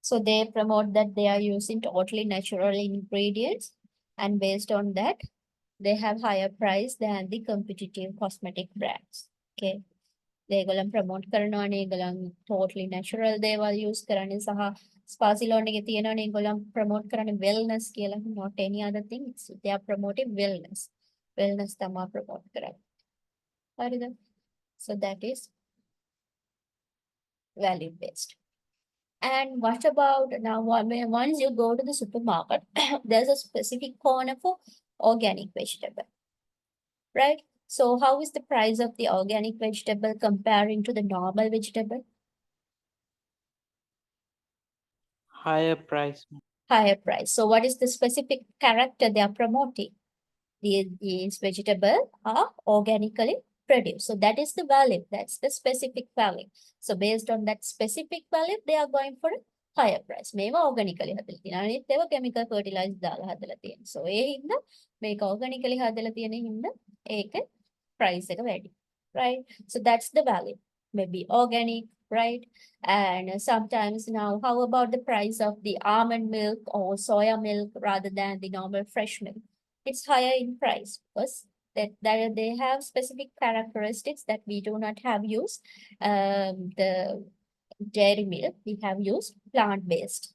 So they promote that they are using totally natural ingredients and based on that they have higher price than the competitive cosmetic brands. Okay. ඒගොල්ලන් promote කරනවානේ ඒගොල්ලන් totally natural දේවල් use කරන්නේ සහ spa salon එකේ තියෙනවානේ ඒගොල්ලන් promote කරන්නේ wellness කියලා, not any other thing. They are promoting wellness. Wellness තමයි promote කරන්නේ. හරිද? So that is value based. And what about now, once you go to the supermarket, there's a specific corner for organic vegetable, right? So how is the price of the organic vegetable comparing to the normal vegetable? higher price. Higher price. So what is the specific character they are promoting? These vegetables are organically produced. So that is the value. That's the specific value. So based on that specific value, they are going for a higher price. මේවා organically හදලා තියෙනවා. අනිත් ඒවා chemical fertilizer දාලා හදලා තියෙනවා. So ඒ හින්දා මේක organically හදලා තියෙන හින්දා ඒක price එක වැඩි. Right? So that's the value. Maybe organic, right? And sometimes now, how about the price of the almond milk or soya milk rather than the normal fresh milk? It's higher in price because that they have specific characteristics that we do not have used. The dairy milk we have used plant based,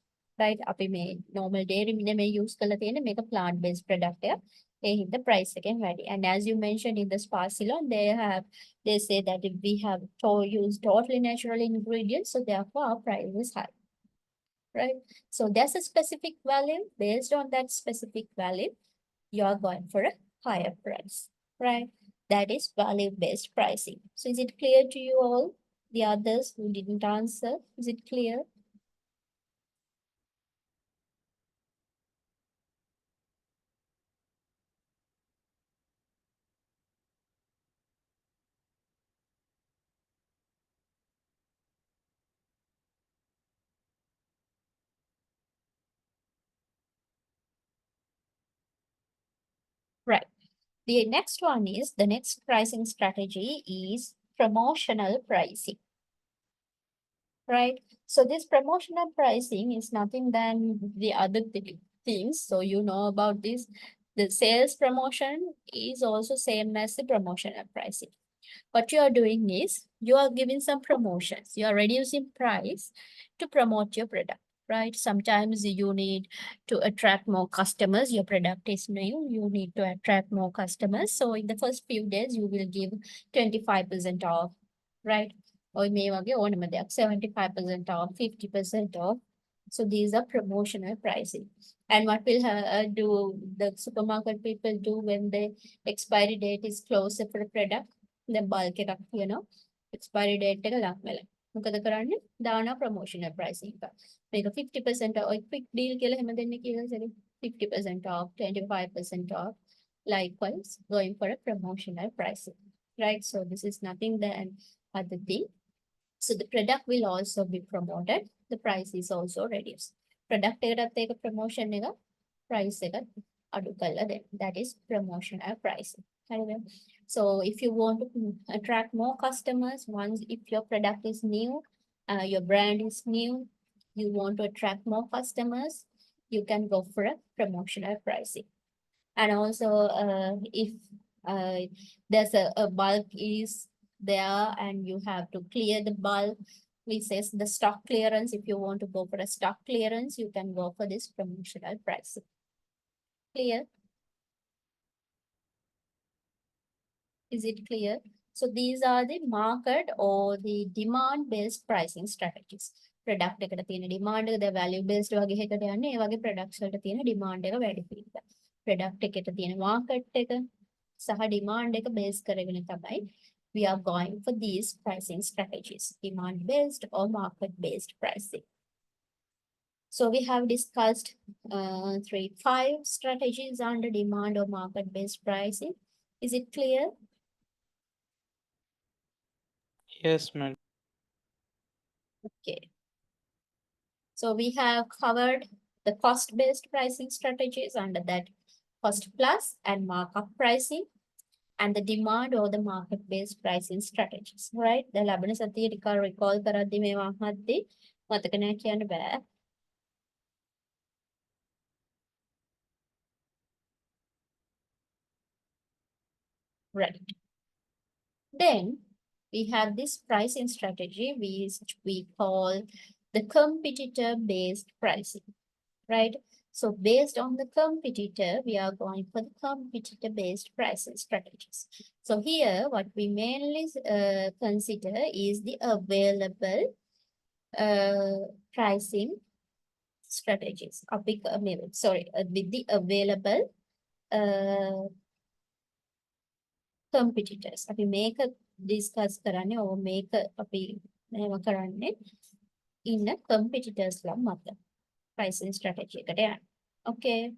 right? අපි මේ normal dairy නෙමෙයි use කරලා තියෙන්නේ මේක plant based product එක. ඒ හින්දා price එකෙන් වැඩි. And as you mentioned in the Sparsilon, they say that if we have used totally natural ingredients, so therefore our price is high, right? So there's a specific value. Based on that specific value, you are going for a higher price, right? That is value-based pricing. So is it clear to you all? The others who didn't answer, is it clear? Right. The next one is, the next pricing strategy is promotional pricing, right? So this promotional pricing is nothing than the other things. So you know about this. The sales promotion is also same as the promotional pricing. What you are doing is you are giving some promotions. You are reducing price to promote your product, right? Sometimes you need to attract more customers. Your product is new. You need to attract more customers. So in the first few days, you will give 25% off, right? Or may වගේ ඕනම දෙයක් 75% off, 50% off. So these are promotional pricing. And what will do the supermarket people do when the expiry date is closer for a product? දැන් bulk එකක් තියෙනවා expiry date එක ලක් වෙලා. මොකද කරන්නේ? දානවා ප්‍රොමෝෂනල් ප්‍රයිසින් එක. මේක 50% ඔය ක්වික් ඩීල් කියලා හැම දෙන්නේ කියලා සරි 50% off, 25% off. Likewise, going for a promotional pricing, right? So this is nothing than other thing. So the product will also be promoted. The price is also reduced. Product එකටත් ඒක promotion එක price එක අඩු කරලා දෙන්න. That is promotional pricing. So if you want to attract more customers, once if your product is new, your brand is new, you want to attract more customers, you can go for a promotional pricing. And also if there's a bulk is there and you have to clear the bulk, we says the stock clearance. If you want to go for a stock clearance, you can go for this promotional pricing. Clear? Is it clear? So these are the market or the demand-based pricing strategies. Product එකට තියෙන demand එක, the value-based වගේ එකකට යන්නේ ඒ වගේ products වලට තියෙන demand එක වැඩි වෙනවා. Product එකට තියෙන market එක සහ demand එක base කරගෙන තමයි we are going for these pricing strategies, demand-based or market-based pricing. So we have discussed 5 strategies under demand or market-based pricing. Is it clear? Yes, madam. Okay. So we have covered the cost-based pricing strategies under that cost plus and markup pricing and the demand or the market-based pricing strategies, right? The ලබන සතියේ ටික recall කරද්දි මේවා අහද්දි මතක නැහැ කියන්න බෑ. Right. Then we have this pricing strategy which we call the competitor-based pricing, right? So based on the competitor, we are going for the competitor-based pricing strategies. So here, what we mainly consider is the available pricing strategies. Sorry, with the available competitors. අපි මේක discuss කරන්නේ or මේක අපි මෙහෙම කරන්නේ ඉන්න competitors ලා මත pricing strategy එකට යන්න. Okay.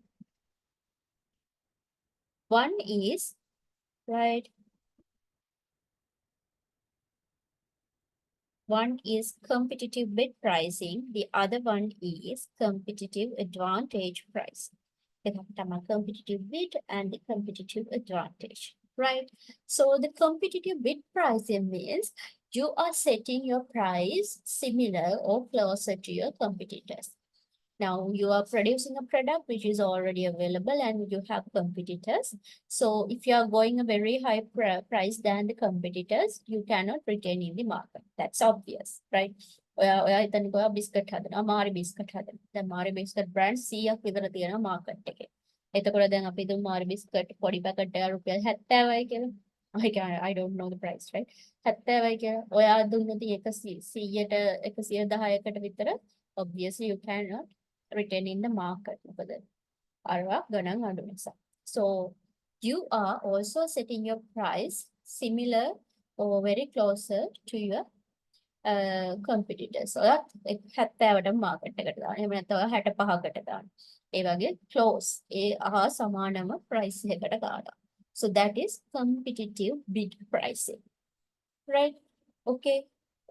One is right. One is competitive bid pricing. The other one is competitive advantage pricing. Competitive bid and the competitive advantage, right? So the competitive bid pricing means you are setting your price similar or closer to your competitors. Now you are producing a product which is already available and you have competitors. So if you are going a very high price than the competitors, you cannot retain in the market. That's obvious, right? ඔයා හිතන්නකෝ ඔයා biscuit හදනවා Marie biscuit හදනවා. දැන් Marie biscuit brand 100ක් විතර තියෙනවා market එකේ. එතකොට දැන් අපි දුම් මාරි බිස්කට් පොඩි පැකට් එක රුපියල් 70යි කියලා. I don't know the price, right? 70යි කියලා. ඔයා දුන්නොත් 100ට 110කට විතර obviously you cannot retain in the market. So you are also setting your price similar or very closer to your competitors. ඔයා 70ට market එකට දාන්න. එහෙම නැත්නම් ඔයා 65කට දාන්න. ඒ වගේ close ඒ හා සමානම price එකකට දානවා. So that is competitive bid pricing. Right? Okay.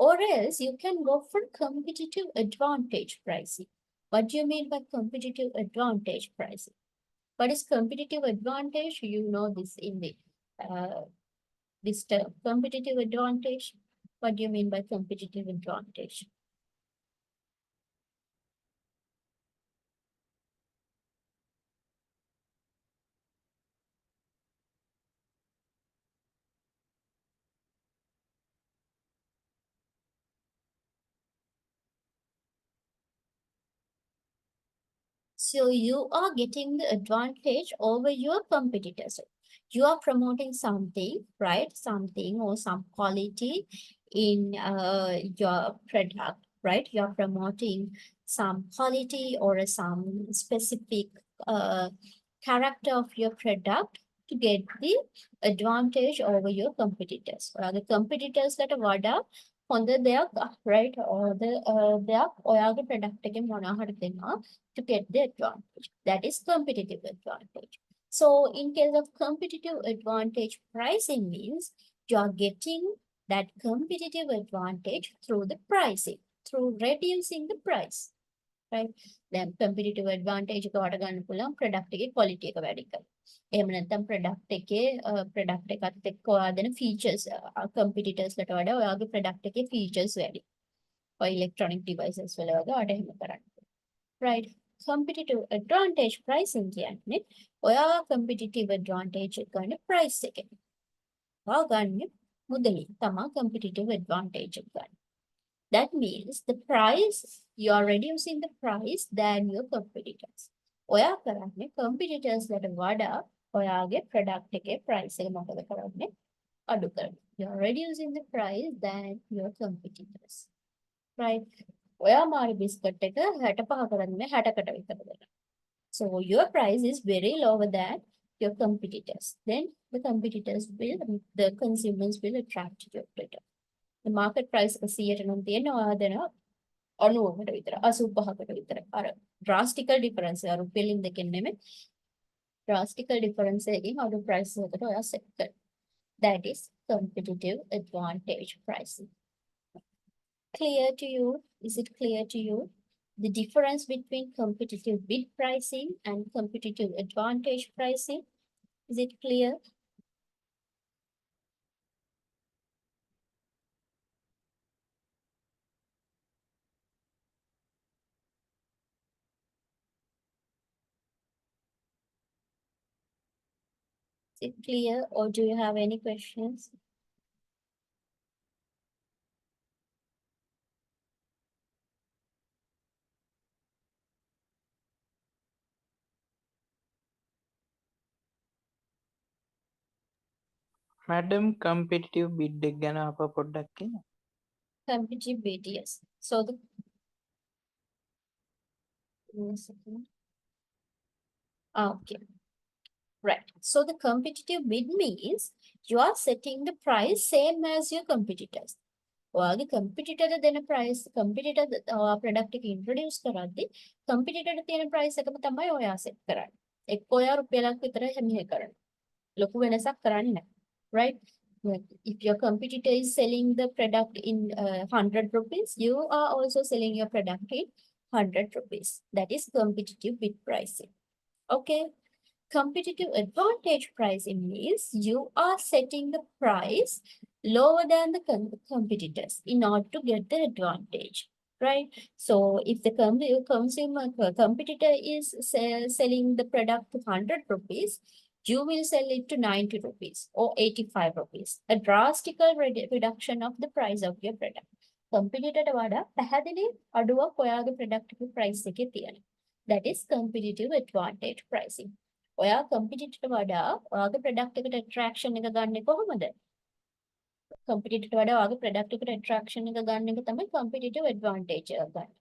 Or else you can go for competitive advantage pricing. What do you mean by competitive advantage pricing? What is competitive advantage? You know this in the this term, competitive advantage. What do you mean by competitive advantage? So you are getting the advantage over your competitors. You are promoting something, right? Something or some quality in your product, right? You are promoting some quality or some specific character of your product to get the advantage over your competitors. The competitors that are වඩා හොඳ දෙයක් right or the දෙයක් ඔයාගේ product එකෙන් මොනවා හරි දෙනවා to get the advantage. That is competitive advantage. So in case of competitive advantage pricing means you are getting that competitive advantage through the pricing, through reducing the price. Right? Then competitive advantage එක වට ගන්න පුළුවන් product එකේ quality එක වැඩි කරලා. එහෙම නැත්නම් product එකත් එක්ක ඔයා දෙන features competitors ලට වඩා ඔයාගේ product එකේ features වැඩි. ඔය electronic devices වල වගේ ඔයාට එහෙම කරන්න. Right? Competitive advantage pricing කියන්නේ ඔයා competitive advantage එක ගන්න price එකේ. ඔයා ගන්න මුදලින් තමයි competitive advantage එක ගන්න. That means the price, you are reducing the price than your competitors. ඔයා කරන්නේ competitors ලට වඩා ඔයාගේ product එකේ price එක මොකද කරන්නේ? අඩු කරනවා. You are reducing the price than your competitors. Right? ඔයා මාරි බිස්කට් එක 65 කරන්නේ 60කට විතර දෙනවා. So your price is very lower than your competitors. Then the consumers will attract your product. The market price එක 100ට නම් තියෙනවා ඔයා දෙනවා 90කට විතර 85කට විතර. අර drastical difference එක රුපියලින් දෙකෙන් නෙමෙයි drastical difference එකකින් අඩු price එකකට ඔයා set කරනවා. That is competitive advantage pricing. Clear to you? Is it clear to you? The difference between competitive bid pricing and competitive advantage pricing? Is it clear? Is it clear or do you have any questions? madam competitive bid එක ගැන අප පොඩ්ඩක් කියන්න. Competitive bid, yes. So the give me a second. Okay, right. So the competitive bid means you are setting the price same as your competitors. ඔයාගේ competitor දෙන price competitor product එක introduce කරද්දි competitor තියෙන price එකම තමයි ඔයා set කරන්නේ. එක්ක ඔයා රුපියලක් විතර මෙහෙ කරනවා. ලොකු වෙනසක් කරන්නේ නැහැ. Right? Like, if your competitor is selling the product in 100 rupees, you are also selling your product in 100 rupees. That is competitive bid pricing. Okay. Competitive advantage pricing means you are setting the price lower than the competitors in order to get the advantage, right? So if the consumer competitor is selling the product to 100 rupees, you will sell it to 90 rupees or 85 rupees, a drastical reduction of the price of your product. Competitor වඩා පැහැදිලි අඩුවක් ඔයාගේ product එකේ price එකේ තියෙනවා. That is competitive advantage pricing. ඔයා competitor වඩා ඔයාගේ product එකට attraction එක ගන්නෙ කොහොමද? competitor වඩා ඔයාගේ product එකට attraction එක ගන්න එක තමයි competitive advantage එක ගන්න.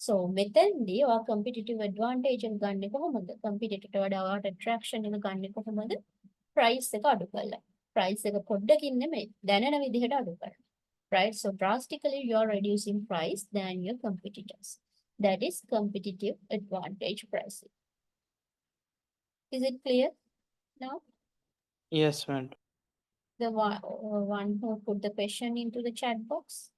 So මෙතෙන්දී ඔයා competitive advantage එක ගන්නෙ කොහොමද? competitor වඩා ඔයාට attraction එක ගන්නෙ කොහොමද? price එක අඩු කරලා. price එක පොඩ්ඩකින් නෙමෙයි දැනෙන විදිහට අඩු කරලා. Right? So drastically you are reducing price than your competitors. That is competitive advantage pricing. Is it clear now? yes madam. The one who put the question into the chat box.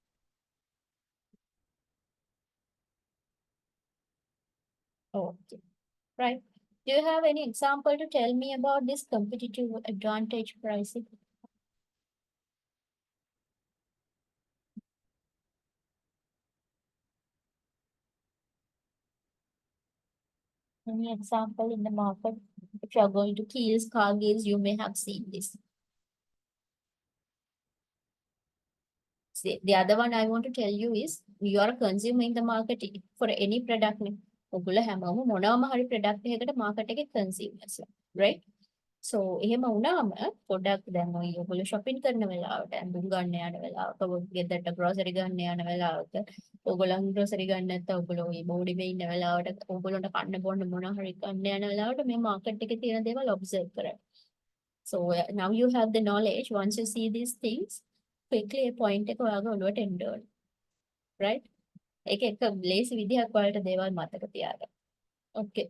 Okay, right. Do you have any example to tell me about this competitive advantage pricing? Any example in the market? If you are going to Keels, Cargill, you may have seen this. See, the other one I want to tell you is you are consuming the market for any product. ඔගොල්ලෝ හැමෝම මොනවාම හරි product එකකට market එකේ consumers, right? So එහෙම වුණාම පොඩක් දැන් ඔය ඔයගොල්ලෝ shopping කරන වෙලාවට ඇඳුම් ගන්න යන වෙලාවක ගෙදරට grocery ගන්න යන වෙලාවක ඔයගොල්ලන් grocery ගන්න නැත්නම් ඔයගොල්ලෝ මේ බෝඩිමේ ඉන්න වෙලාවට ඔයගොල්ලන්ට කන්න බොන්න මොනවා හරි ගන්න යන වෙලාවට මේ market එකේ තියෙන දේවල් observe කරන්න. So now you have the knowledge. Once you see these things, quickly a point එක ඔයාගේ ඔළුවට එන්න ඕන. Right? ඒක එක ලේසි විදිහක් ඔයාලට දේවල් මතක තියාගන්න. Okay.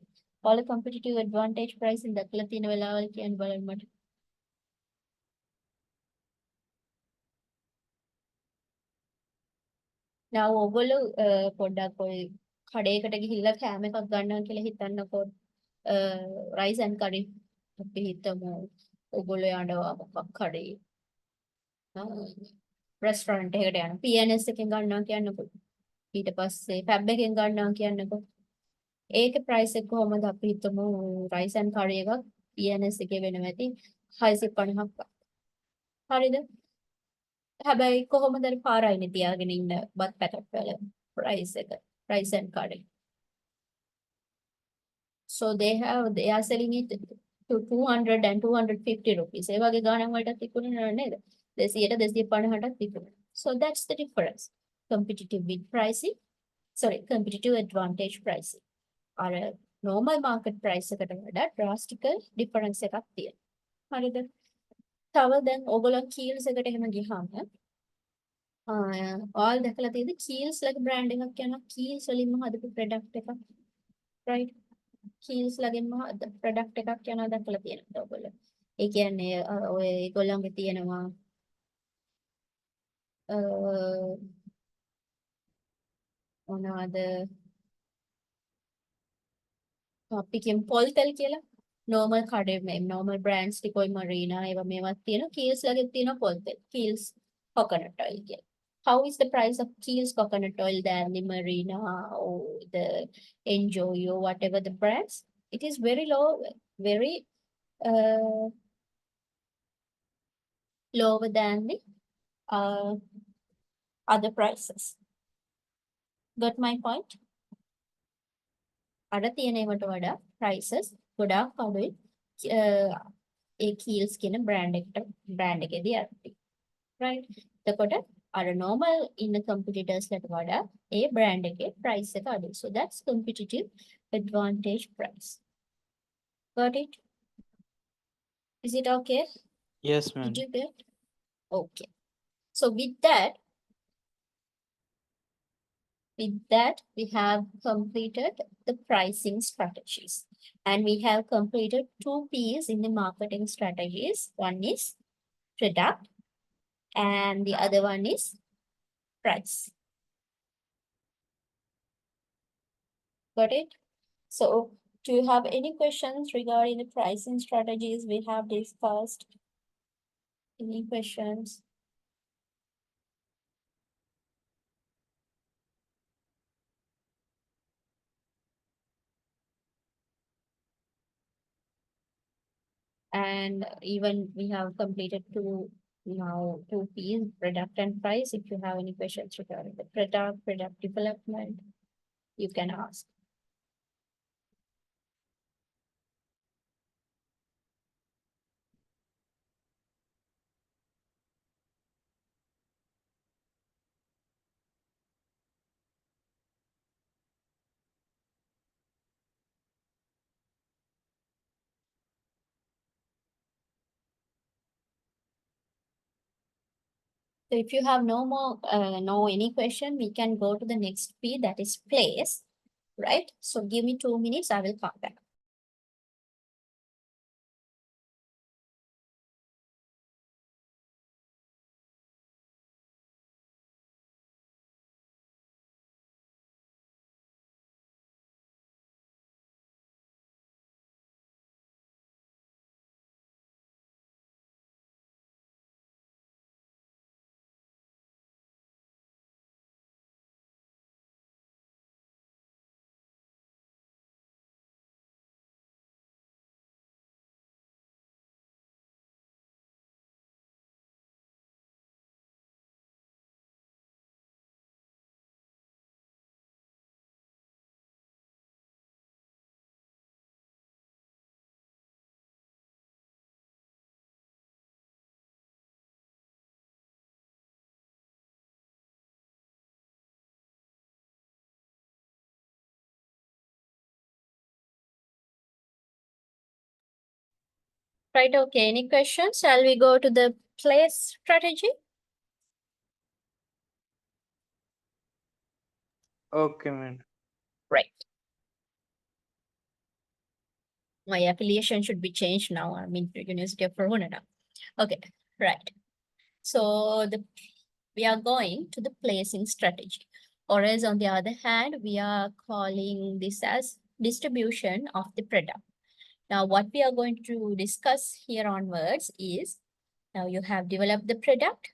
All the competitive advantage pricing දැක්ලා තියෙන වෙලාවල් කියන්න බලන්න මට. Now ඔයගොල්ලෝ පොඩ්ඩක් ඔය කඩේකට ගිහිල්ලා කෑම එකක් ගන්නවා කියලා හිතන්නකෝ. rice and curry අපි හිතමු ඔයගොල්ලෝ යනවා මොකක් හරි restaurant එකකට යනවා. PNS එකෙන් ගන්නවා කියන්නකෝ. ඊට පස්සේ pub එකෙන් ගන්නවා කියන්නකෝ. ඒකේ price එක කොහොමද අපි හිතමු rice and curry එකක් PNS එකේ වෙනවා ඇති 650ක්. හරිද? හැබැයි කොහොමද අර පාරයිනේ තියාගෙන ඉන්න බත් පැකට් වල price එක rice and curry. So they are selling it to 200 and 250 rupees. ඒ වගේ ගාණක් වලට තිබුණේ නේද? 200ට 250ට තිබුණා. So that's the difference. Competitive bid pricing, sorry, competitive advantage pricing. අර normal market price එකට වඩා drastical difference එකක් තියෙනවා. හරිද? තව දැන් ඔයගොල්ලෝ Keels එකට එහෙම ගියාම ඔයාලා දැකලා තියෙද Keels ලගේ brand එකක් යනවා Keels වලින්ම හදපු product එකක්. Right? Keels ලගෙන්ම product එකක් යනවා දැකලා තියෙනවද ඔයගොල්ලෝ? ඒ කියන්නේ ඔය ඒගොල්ලන්ගේ තියෙනවා මොනවද අපි කියමු පොල් තෙල් කියලා. normal කඩේ මේ normal brands ටිකෝයි මරීනා ඒවා මේවත් තියෙනවා. Keels ලගේ තියෙනවා පොල් තෙල්. Keels coconut oil කියලා. How is the price of Keels coconut oil than the Marina or the Enjoy or whatever the brands? It is very low, very lower than the other prices. Got my point? අර තියෙන ඒවට වඩා prices ගොඩාක් අඩුයි. ඒ Keels කියන brand එකේදී යද්දී. Right? එතකොට අර normal ඉන්න competitors ලට වඩා ඒ brand එකේ price එක අඩුයි. So that's competitive advantage price. Got it? Is it okay? Yes, Did madam. you get? Okay. So with that, we have completed the pricing strategies. And we have completed 2 P's in the marketing strategies. One is product and the other one is price. Got it? So do you have any questions regarding the pricing strategies we have discussed? Any questions? And even we have completed two P's, product and price. If you have any questions regarding the product development, you can ask. So if you have no any question, we can go to the next P, that is place, right? So give me 2 minutes, I will come back. Right, okay, any questions? Shall we go to the place strategy? Okay, madam. Right. My affiliation should be changed now. I'm in University of Verona now. Okay, right. So we are going to the placing strategy. Or as on the other hand, we are calling this as distribution of the product. Now, what we are going to discuss here onwards is, now you have developed the product,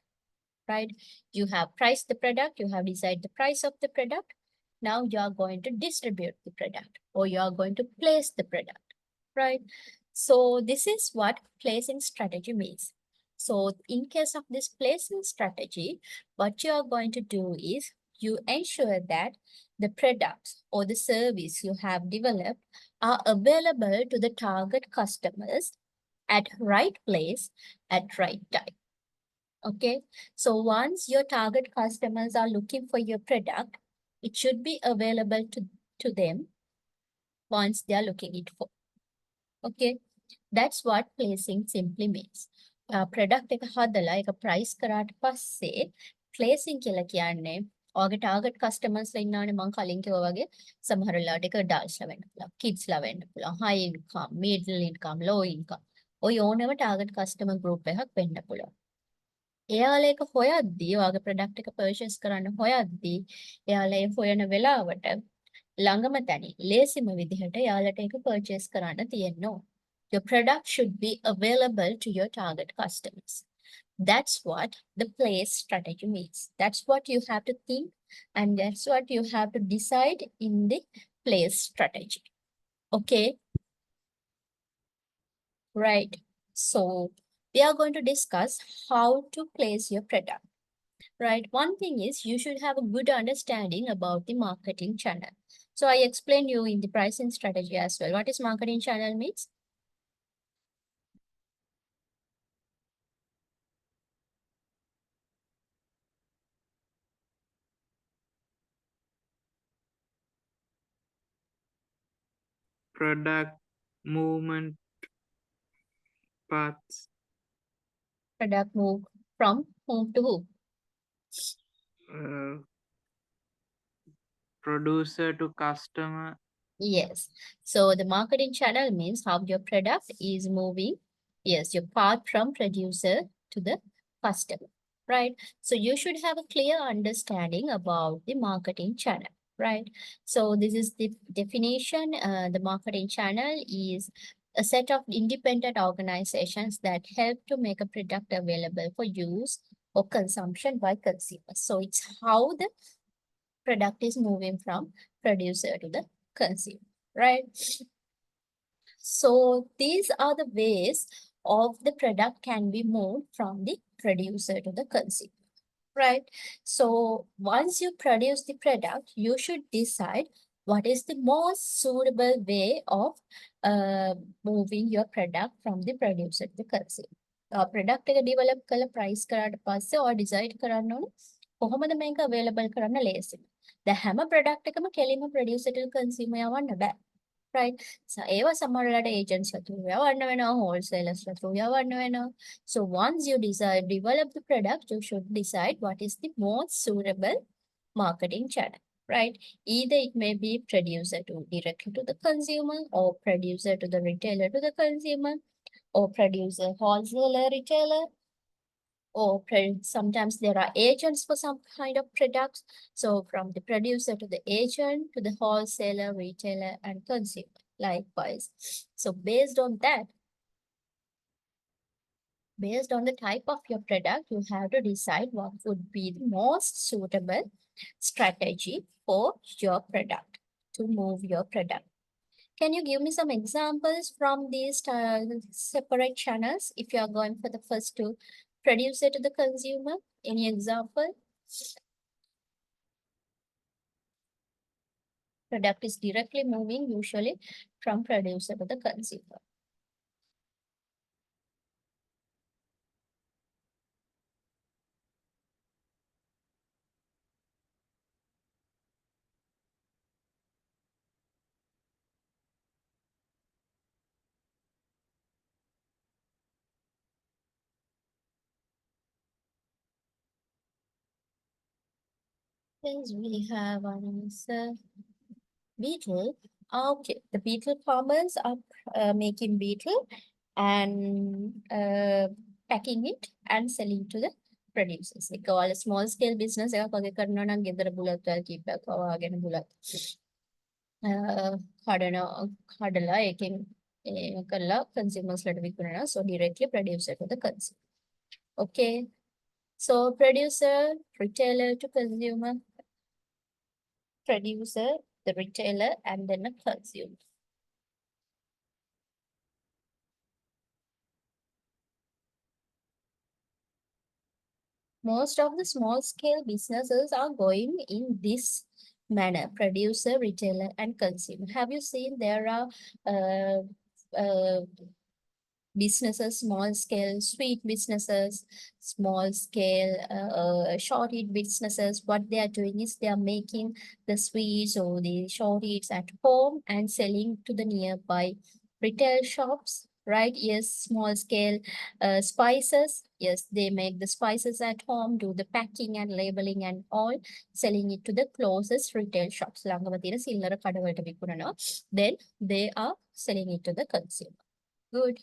right? You have priced the product, you have decided the price of the product. Now you are going to distribute the product, or you are going to place the product, right? So this is what placing strategy means. So in case of this placing strategy, what you are going to do is you ensure that the products or the service you have developed are available to the target customers at right place at right time. Okay, so once your target customers are looking for your product, it should be available to them once they are looking it for. Okay, that's what placing simply means. Product එක හදලා ඒක price කරාට පස්සේ placing කියලා කියන්නේ ඔයගේ target customers ලා ඉන්නවනේ මම කලින් කිව්වා වගේ සමහර වෙලාවට ඒක adults ලා වෙන්න පුළුවන්, kids ලා වෙන්න පුළුවන්, high income, middle income, low income. ඔය ඕනම target customer group එකක් වෙන්න පුළුවන්. එයාලා ඒක හොයද්දී ඔයාගේ ප්‍රොඩක්ට් එක පර්චේස් කරන්න හොයද්දී එයාලා ඒ හොයන වෙලාවට ළඟම තැනින් ලේසිම විදිහට එයාලට ඒක පර්චේස් කරන්න තියෙන්න ඕන. Your product should be available to your target customers. That's what the place strategy means. That's what you have to think, and that's what you have to decide in the place strategy. Okay? Right. So we are going to discuss how to place your product. Right. One thing is you should have a good understanding about the marketing channel. So I explained you in the pricing strategy as well. What is marketing channel means? product movement paths, Product move from whom to who? uh, producer to customer, Yes. So the marketing channel means how your product is moving. Yes, your path from producer to the customer, right? So you should have a clear understanding about the marketing channel, right? So this is the definition. The marketing channel is a set of independent organizations that help to make a product available for use or consumption by consumers. So it's how the product is moving from producer to the consumer, right? So these are the ways of the product can be moved from the producer to the consumer, right? So once you produce the product, you should decide what is the most suitable way of uh, moving your product from the producer to the consumer. Product එක develop කළ price කරාට පස්සේ or decide කරන්න ඕනේ කොහොමද මේක available කරන්න ලේසි. දැන් හැම product එකම කෙලින්ම producer to consumer යවන්න බෑ. Right. So ඒවා සමහරලාට agents through යවන්න වෙනවා, wholesalers through යවන්න වෙනවා. So once you decide develop the product, you should decide what is the most suitable marketing channel, right? Either it may be producer to directly to the consumer, or producer to the retailer to the consumer, or producer wholesaler retailer, or sometimes there are agents for some kind of products. So from the producer to the agent to the wholesaler, retailer, and consumer, likewise. So based on that, based on the type of your product, you have to decide what would be the most suitable strategy for your product to move your product. Can you give me some examples from these separate channels if you are going for the first two, producer to the consumer? Any example? Product is directly moving usually from producer to the consumer. Yes, we have an answer. Beetle. Okay, the beetle farmers are making beetle and packing it and selling to the producers. Like all small scale business එකක් වගේ කරනවා නම් ගෙදර බුලත් වල කීපයක් වවාගෙන බුලත් කඩන කඩලා ඒකෙන් කරලා consumers ලට විකුණනවා. So directly producer to the consumer. Okay. So producer, retailer to consumer, producer, the retailer, and then a consumer. Most of the small scale businesses are going in this manner: producer, retailer, and consumer. Have you seen there are uh, uh, businesses, small scale sweet businesses, small scale short eat businesses? What they are doing is they are making the sweets or the short eats at home and selling to the nearby retail shops, right? Yes, small scale spices. Yes, they make the spices at home, do the packing and labeling and all, selling it to the closest retail shops. ළඟම තියෙන සිල්ලර කඩවලට විකුණනවා. Then they are selling it to the consumer. Good.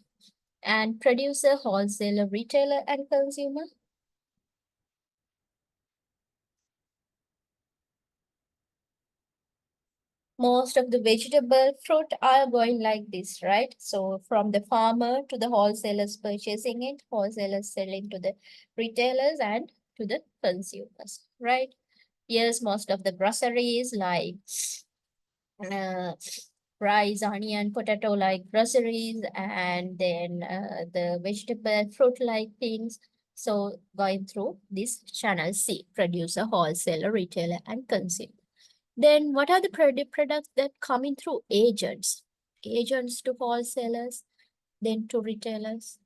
And producer, wholesaler, retailer, and consumer. Most of the vegetable fruit are going like this, right? So from the farmer to the wholesalers purchasing it, wholesalers selling to the retailers and to the consumers, right? Yes, most of the groceries like uh, rice, onion, potato like groceries, and then the vegetable fruit like things. So going through this channel C, producer, wholesaler, retailer, and consumer. Then what are the products that coming through agents? Agents to wholesalers, then to retailers.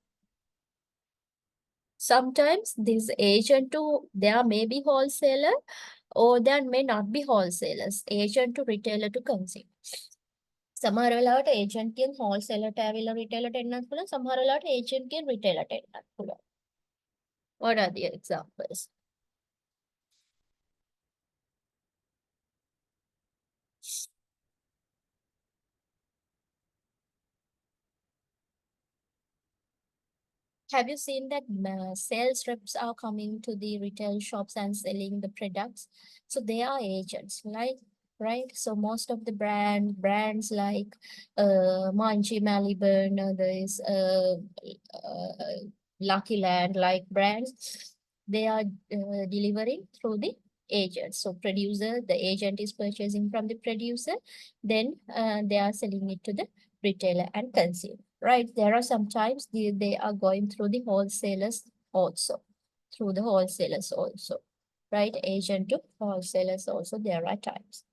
Sometimes this agent to, there may be wholesaler or there may not be wholesalers, agent to retailer to consumer. සමහර වෙලාවට agent කින් හෝල්සේලර්ට ඇවිල්ලා රිටේලර්ට එන්නත් පුළුවන්. සමහර වෙලාවට agent කින් රිටේලර්ට එන්නත් පුළුවන්. What are the examples? Have you seen that sales reps are coming to the retail shops and selling the products? So they are agents, like, right? So most of the brands like Manji, Maliban, there is Lucky Land, like brands, they are delivering through the agent. So producer, the agent is purchasing from the producer, then they are selling it to the retailer and consumer. Right, there are sometimes they are going through the wholesalers also, right? Agent to wholesalers also, there are times.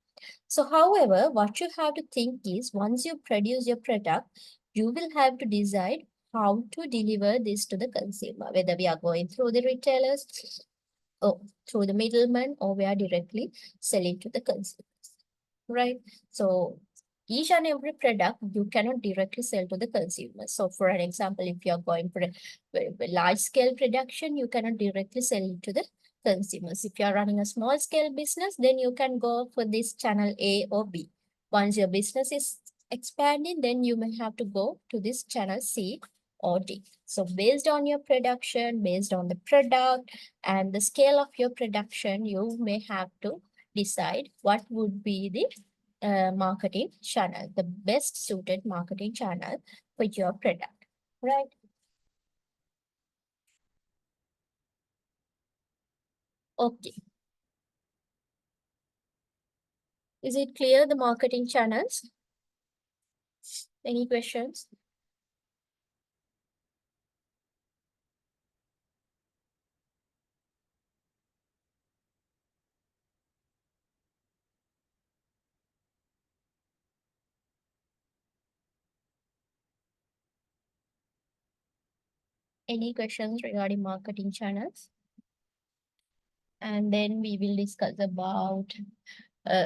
So, however, what you have to think is once you produce your product, you will have to decide how to deliver this to the consumer, whether we are going through the retailers or through the middleman, or we are directly selling to the consumer, right? So each and every product you cannot directly sell to the consumer. So for an example, if you are going for a large scale production, you cannot directly sell it to the consumers. If you are running a small scale business, then you can go for this channel A or B. Once your business is expanding, then you may have to go to this channel C or D. So based on your production, based on the product and the scale of your production, you may have to decide what would be the marketing channel, the best suited marketing channel for your product, right? Okay. Is it clear, the marketing channels? Any questions? Any questions regarding marketing channels? And then we will discuss about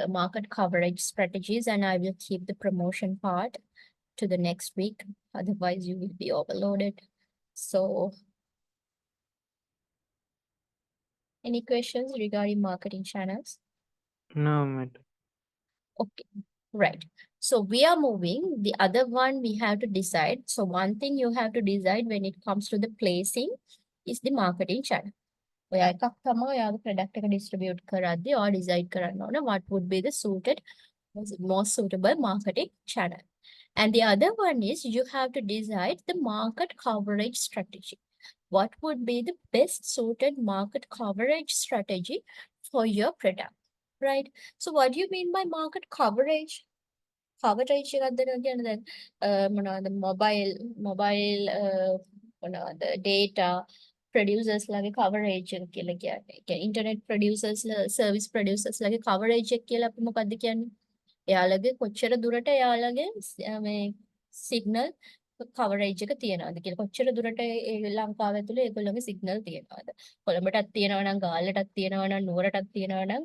market coverage strategies, and I will keep the promotion part to the next week. Otherwise, you will be overloaded. So, any questions regarding marketing channels? No, madam. Okay, right. So we are moving. The other one we have to decide. So one thing you have to decide when it comes to the placing is the marketing channel. ඔයා එකක් තමයි ඔයාගේ product එක distribute කරද්දී ඔයා decide කරන්න ඕන what would be the suited, most suitable marketing channel. And the other one is you have to decide the market coverage strategy. What would be the best suited market coverage strategy for your product, right? So what do you mean by market coverage? coverage එකක් දෙනවා කියන්නේ දැන් මොනවද mobile මොනවද data producers ලගේ coverage එක කියලා කියන්නේ. ඒ කියන්නේ internet producers service producers ලගේ coverage එක කියලා අපි මොකද්ද කියන්නේ? එයාලගේ කොච්චර දුරට එයාලගේ මේ signal coverage එක තියනවාද කියලා. කොච්චර දුරට ඒ ලංකාව ඇතුලේ ඒගොල්ලෝගේ signal තියනවාද. කොළඹටත් තියනවා නම් ගාල්ලටත් තියනවා නම් නුවරටත් තියනවා නම්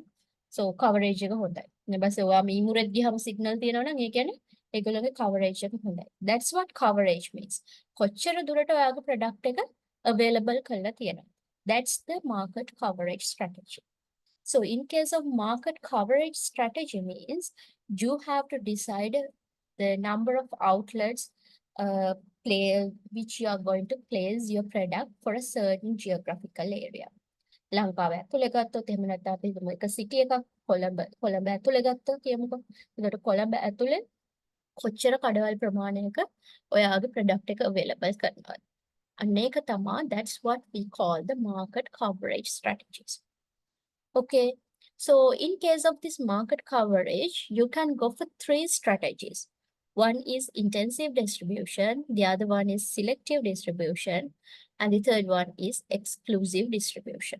so coverage එක හොඳයි. ඊට පස්සේ ඔයා මීමුරෙත් ගියම signal තියනවා නම් ඒ කියන්නේ ඒගොල්ලෝගේ coverage එක හොඳයි. That's what coverage means. කොච්චර දුරට ඔයාගේ product එක available කරලා තියෙනවා. That's the market coverage strategy. So in case of market coverage strategy means you have to decide the number of outlets which you are going to place your product for a certain geographical area. ලංකාව ඇතුලේ ගත්තොත් එහෙම නැත්නම් අපි හිතමු එක සිටි එකක් කොළඹ ඇතුලේ ගත්තා කියමුකෝ. එතකොට කොළඹ ඇතුලේ කොච්චර කඩවල් ප්‍රමාණයක ඔයාගේ product එක available කරනවද? අන්න ඒක තමයි, that's what we call the market coverage strategies. Okay. So in case of this market coverage, you can go for 3 strategies. One is intensive distribution, the other one is selective distribution, and the third one is exclusive distribution.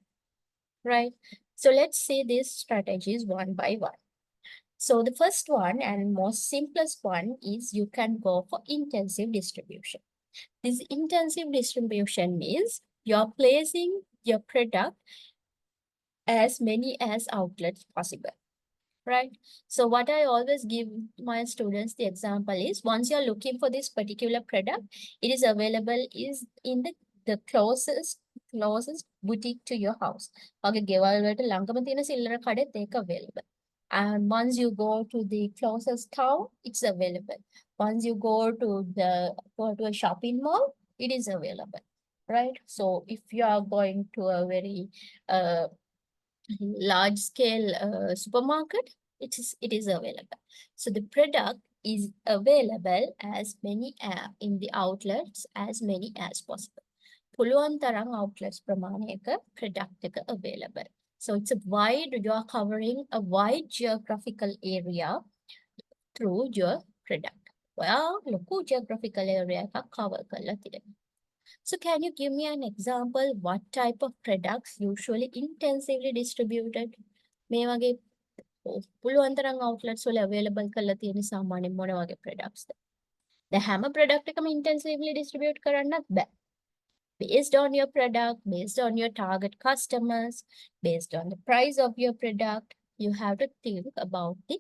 Right? So let's see these strategies one by one. So the first one and most simplest one is you can go for intensive distribution. This intensive distribution means you're placing your product as many as outlets possible. right? So what I always give my students the example is, once you're looking for this particular product, it is available is in the closest boutique to your house. Okay, ගෙවල් වලට ළඟම තියෙන සිල්ලර කඩෙත් ඒක available. And once you go to the closest town, it's available. Once you go to a shopping mall, it is available, right? So if you are going to a very large scale supermarket, it is available. So the product is available as many in the outlets as many as possible. පුළුවන් තරම් outlets ප්‍රමාණයක product එක available. So it's a wide, you are covering a wide geographical area through your product. Well, ලොකු geographical area එකක් cover කරලා තියෙනවා. So can you give me an example what type of products usually intensively distributed? මේ වගේ පුළුවන් තරම් outlets වල available කරලා තියෙන සාමාන්‍ය මොන වගේ products ද? දැන් හැම product එකම intensively distribute කරන්නත් බෑ. Based on your product, based on your target customers, based on the price of your product, you have to think about the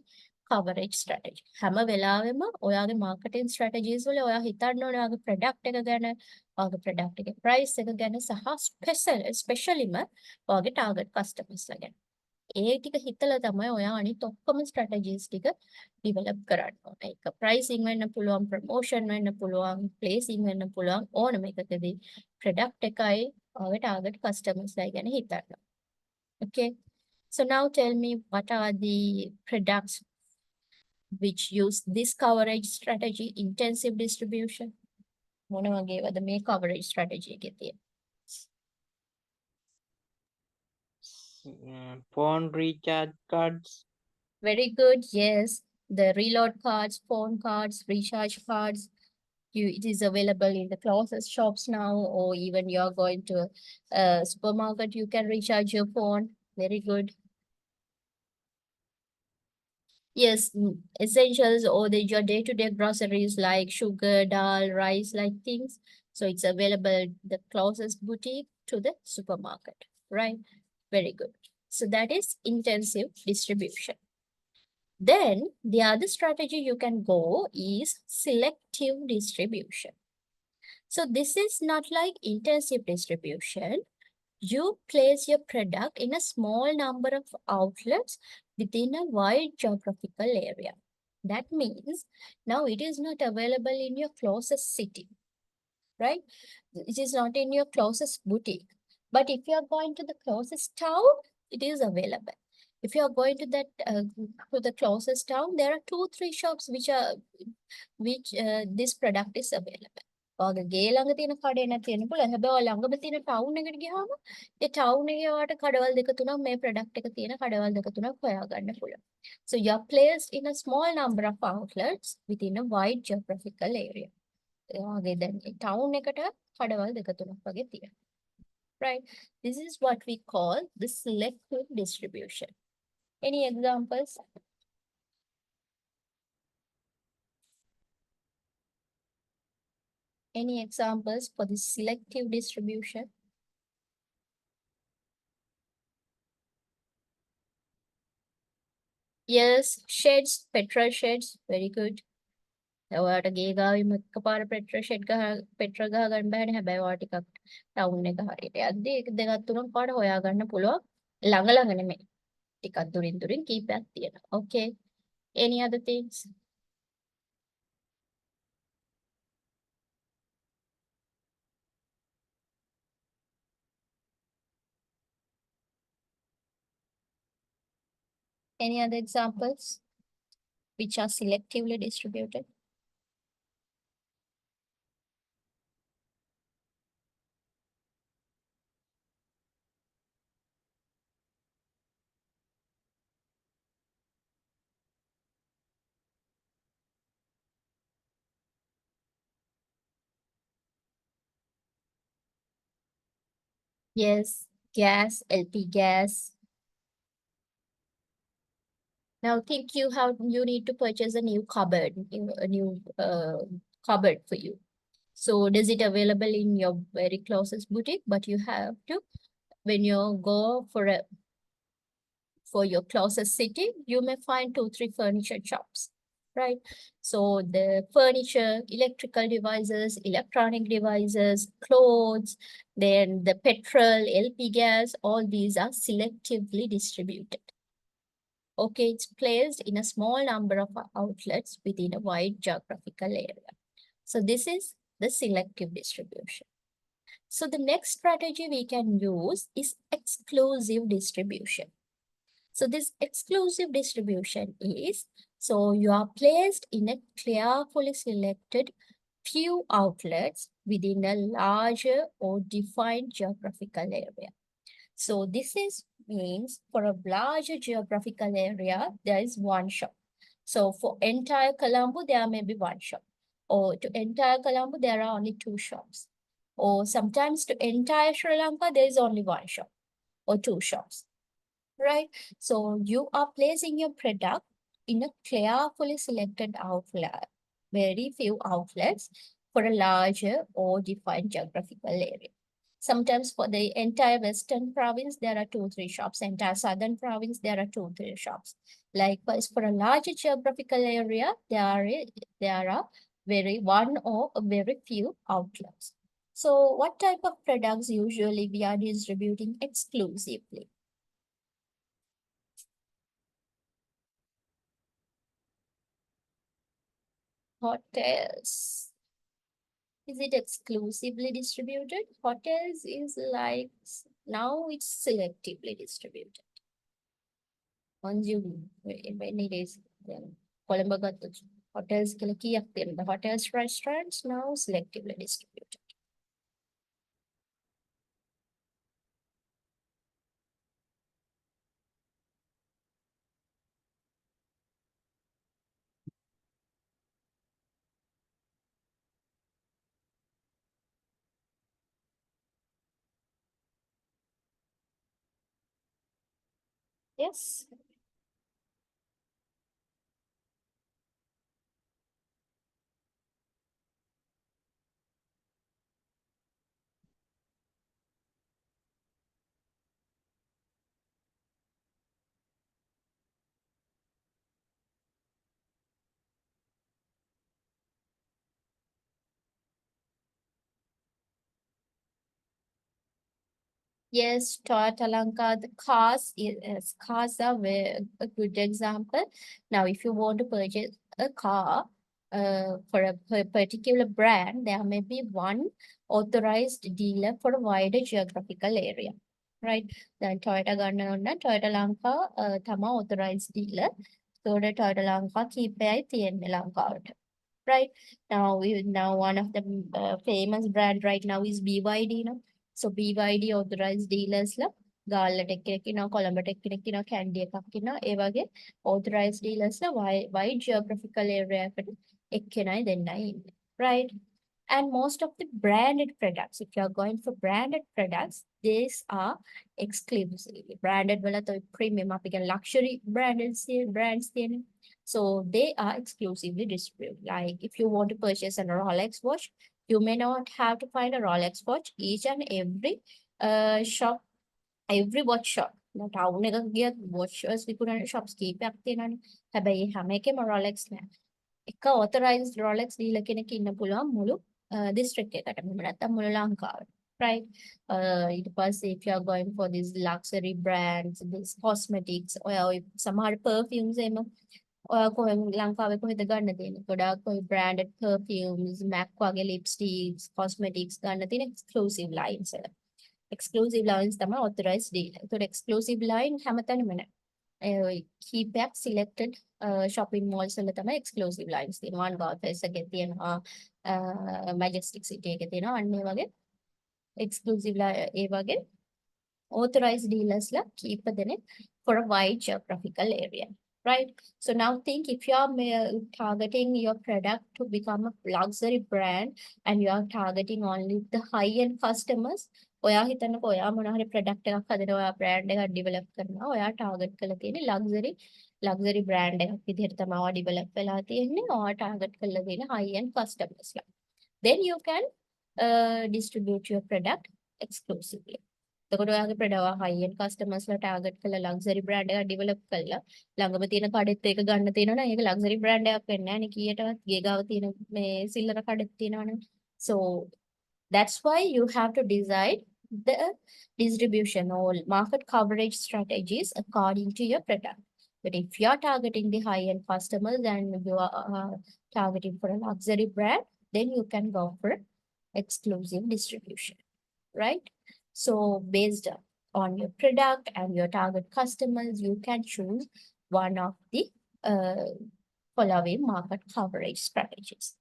coverage strategy. හැම වෙලාවෙම ඔයාගේ marketing strategies වල ඔයා හිතන්න ඕනේ ඔයාගේ product එක ගැන, ඔයාගේ product එකේ price එක ගැන සහ especiallyම ඔයාගේ target customers ලා ගැන. ඒ ටික හිතලා තමයි ඔයා අනිත් ඔක්කොම strategies ටික develop කරන්න ඕනේ. ඒක pricing වෙන්න පුළුවන්, promotion වෙන්න පුළුවන්, placing වෙන්න පුළුවන්, ඕනම එකකදී product එකයි ඔයාගේ target customers ලා ගැන හිතන්න. Okay. So now tell me, what are the products which use this coverage strategy, intensive distribution? මොන වගේවද මේ coverage strategy එකේ තියෙන්නේ? phone recharge cards. Very good. Yes, the reload cards, phone cards, recharge cards. It is available in the closest shops now, or even you're going to a supermarket, you can recharge your phone. Very good. Yes, essentials or your day-to-day groceries like sugar, dal, rice, like things. So it's available the closest boutique to the supermarket, right? Very good. So that is intensive distribution. Then the other strategy you can go is selective distribution. So this is not like intensive distribution. You place your product in a small number of outlets within a wide geographical area. That means now it is not available in your closest city, right? It is not in your closest boutique. But if you are going to the closest town, it is available. If you are going to the closest town, there are 2-3 shops which this product is available. ඔයාගේ ගේ ළඟ තියෙන කඩේ නැති වෙන්න පුළුවන්. හැබැයි ඔයා ළඟම තියෙන ටවුන් එකට ගියාම ඒ ටවුන් එකේ ඔයාට කඩවල් දෙක තුනක් මේ ප්‍රොඩක්ට් එක තියෙන කඩවල් දෙක තුනක් හොයාගන්න පුළුවන්. So you are placed in a small number of outlets within a wide geographical area. ඔයාගේ දැන් ඒ ටවුන් එකට කඩවල් දෙක තුනක් වගේ තියෙනවා. Right? This is what we call the selective distribution. Any examples? Any examples for the selective distribution? Yes, sheds, petrol sheds, very good. ඔයාට ගේ ගාවිම එකපාර petrol shed petrol ගහ ගන්න බෑනේ. හැබැයි ඔයා ටිකක් ටවුන් එක හරියට යද්දී එක දෙකක් තුනක් පාට හොයා ගන්න පුළුවන්. ළඟ ළඟ නෙමෙයි. ටිකක් දුරින් කීපයක් තියෙනවා. Okay. Any other things? Any other examples which are selectively distributed? Yes, gas, LP gas. Now think you need to purchase a new cupboard, a new cupboard for you. So does it available in your very closest boutique? But you have to, when you go for your closest city, you may find 2, 3 furniture shops, right? So the furniture, electrical devices, electronic devices, clothes, then the petrol, LP gas, all these are selectively distributed. Okay, it's placed in a small number of outlets within a wide geographical area. So this is the selective distribution. So the next strategy we can use is exclusive distribution. So this exclusive distribution is, so you are placed in a carefully selected few outlets within a larger or defined geographical area. So this is means for a larger geographical area, there is one shop. So for entire Colombo, there may be one shop. Or to entire Colombo, there are only 2 shops. Or sometimes to entire Sri Lanka, there is only one shop or 2 shops, right? So you are placing your product in a carefully selected outlet, very few outlets for a larger or defined geographical area. Sometimes for the entire Western province, there are 2, 3 shops. Entire Southern province, there are 2, 3 shops. Likewise, for a larger geographical area, there are very one or a very few outlets. So what type of products usually we are distributing exclusively? Hotels. Is it exclusively distributed? Hotels is like, now it's selectively distributed. Once you, when it is, then Colombo ගත්තොත් hotels කියලා කීයක් තියෙනවද? Hotels, restaurants now selectively distributed. Yes. Yes, Toyota Lanka, the cars are a good example. Now, if you want to purchase a car for a particular brand, there may be one authorized dealer for a wider geographical area, right? Then Toyota ගන්න Toyota Lanka තම authorized dealer. So the Toyota Lanka කීපයයි තියෙන්නේ ලංකාවට. Right now one of the famous brand right now is BYD, no? So BYD authorized dealers la ගාල්ලට එක්කෙනෙක් ඉන්නවා කොළඹට එක්කෙනෙක් ඉන්නවා කැන්ඩි එකක් ඉන්නවා ඒ වගේ authorized dealers la wide geographical area එකට එක්කෙනයි දෙන්නයි ඉන්නේ, right? And most of the branded products, if you are going for branded products, these are exclusively branded. Well, the premium up again luxury branded brands then. So they are exclusively distributed. Like if you want to purchase a Rolex watch, you may not have to find a Rolex watch each and every shop, every watch shop. Town එකක ගියත් watches විකුණන shops කීපයක් තියෙනවානේ. හැබැයි හැම එකෙම Rolex නෑ. එක authorized Rolex dealer කෙනෙක් ඉන්න පුළුවන් මුළු district එකටම. එහෙම නැත්නම් මුළු ලංකාවට. Right? ඊට පස්සේ if you are going for these luxury brands, these cosmetics, ඔය සමහර perfumes එහෙම ඔයා කොහෙන් ලංකාවේ කොහෙද ගන්න තියෙන්නේ? ගොඩාක් ඔය branded perfumes, MAC වගේ lipsticks, cosmetics ගන්න තියෙන exclusive lines එක. Exclusive lines තමයි authorized dealer. ඒතකොට exclusive line හැමතැනම නෑ. කීපයක් selected shopping malls වල තමයි exclusive lines තියෙනවා. One Golf එකේ තියෙනවා, Majestic City එකේ තියෙනවා. අන්න ඒ වගේ exclusive ඒ වගේ authorized dealers la keep for a wide geographical area, right? So now think if you are targeting your product to become a luxury brand and you are targeting only the high-end customers, ඔයා හිතන්නකෝ ඔයා මොන හරි product එකක් හදනවා, ඔයා brand එකක් develop කරනවා, ඔයා target කරලා තියෙන්නේ luxury brand එකක් විදිහට තමයි ඔයා develop වෙලා තියෙන්නේ, ඔයා target කරලා තියෙන high-end customers ලා. Then you can distribute your product exclusively. එතකොට ඔයාගේ ප්‍රඩවා high end customers ලා target කරලා luxury brand එකක් develop කරලා ළඟම තියෙන කඩෙත් ඒක ගන්න තියෙනවනේ ඒක luxury brand එකක් වෙන්නේ නැහැ නේ කීයටවත් ගේ ගාව තියෙන මේ සිල්ලර කඩෙත් තියෙනවනේ. So that's why you have to decide the distribution or market coverage strategies according to your product. But if you are targeting the high-end customers and you are targeting for a luxury brand, then you can go for exclusive distribution, right? So based on your product and your target customers, you can choose one of the following market coverage strategies.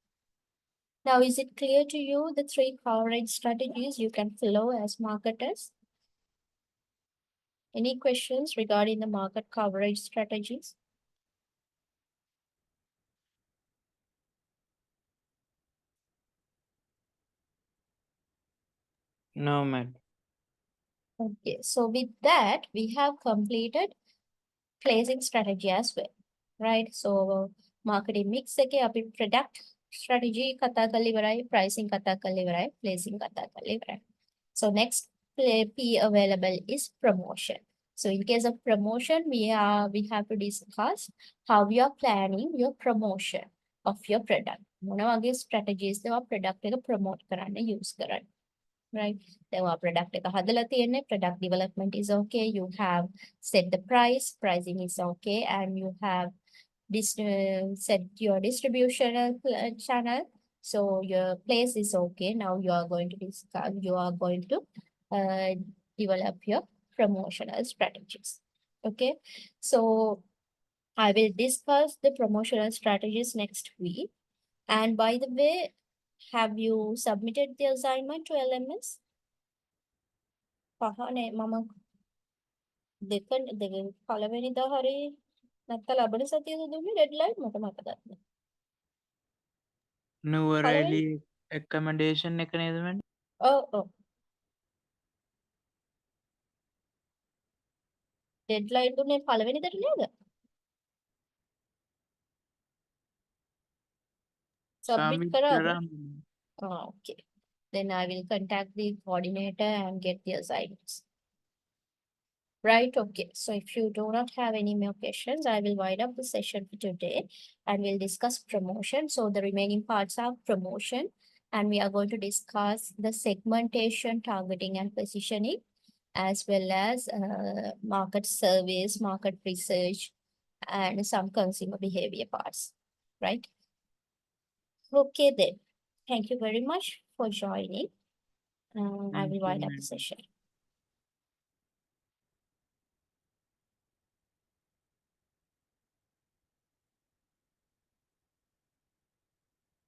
Now, is it clear to you the 3 coverage strategies you can follow as marketers? Any questions regarding the market coverage strategies? No, madam. Okay, so with that, we have completed placing strategy as well, right? So marketing mix එකේ අපි product strategy කතා කරලා ඉවරයි, pricing කතා කරලා ඉවරයි, placing කතා කරලා ඉවරයි. So next P available is promotion. So in case of promotion, we have to discuss how you are planning your promotion of your product. මොන වගේ strategies දේවා product එක promote කරන්න use කරන්න. Right? Then product එක හදලා තියෙන්නේ, product development is okay, you have set the price, pricing is okay, and you have set your distribution channel, so your place is okay. Now you are going to discuss, you are going to develop your promotional strategies. Okay, so I will discuss the promotional strategies next week. And by the way, have you submitted the assignment to LMS? පහනේ මම දෙක පළවෙනිදා හරි නැත්නම් ලබන සතියේද දුන්නේ deadline මට මතකත් නැහැ. Nuwara Eliya accommodation එක නේද madam? ඔව් ඩෙඩ්ලයින් දුන්නේ පළවෙනිදට නේද? සබ්මිට් Submit කරාද? කරා. Okay. Then I will contact the coordinator and get the assignments. Right, okay. So if you do not have any more questions, I will wind up the session for today and we'll discuss promotion. So the remaining parts are promotion, and we are going to discuss the segmentation, targeting and positioning, as well as market surveys, market research, and some consumer behavior parts, right? Okay then. Thank you very much for joining. I Thank will you, wind up the madam. session.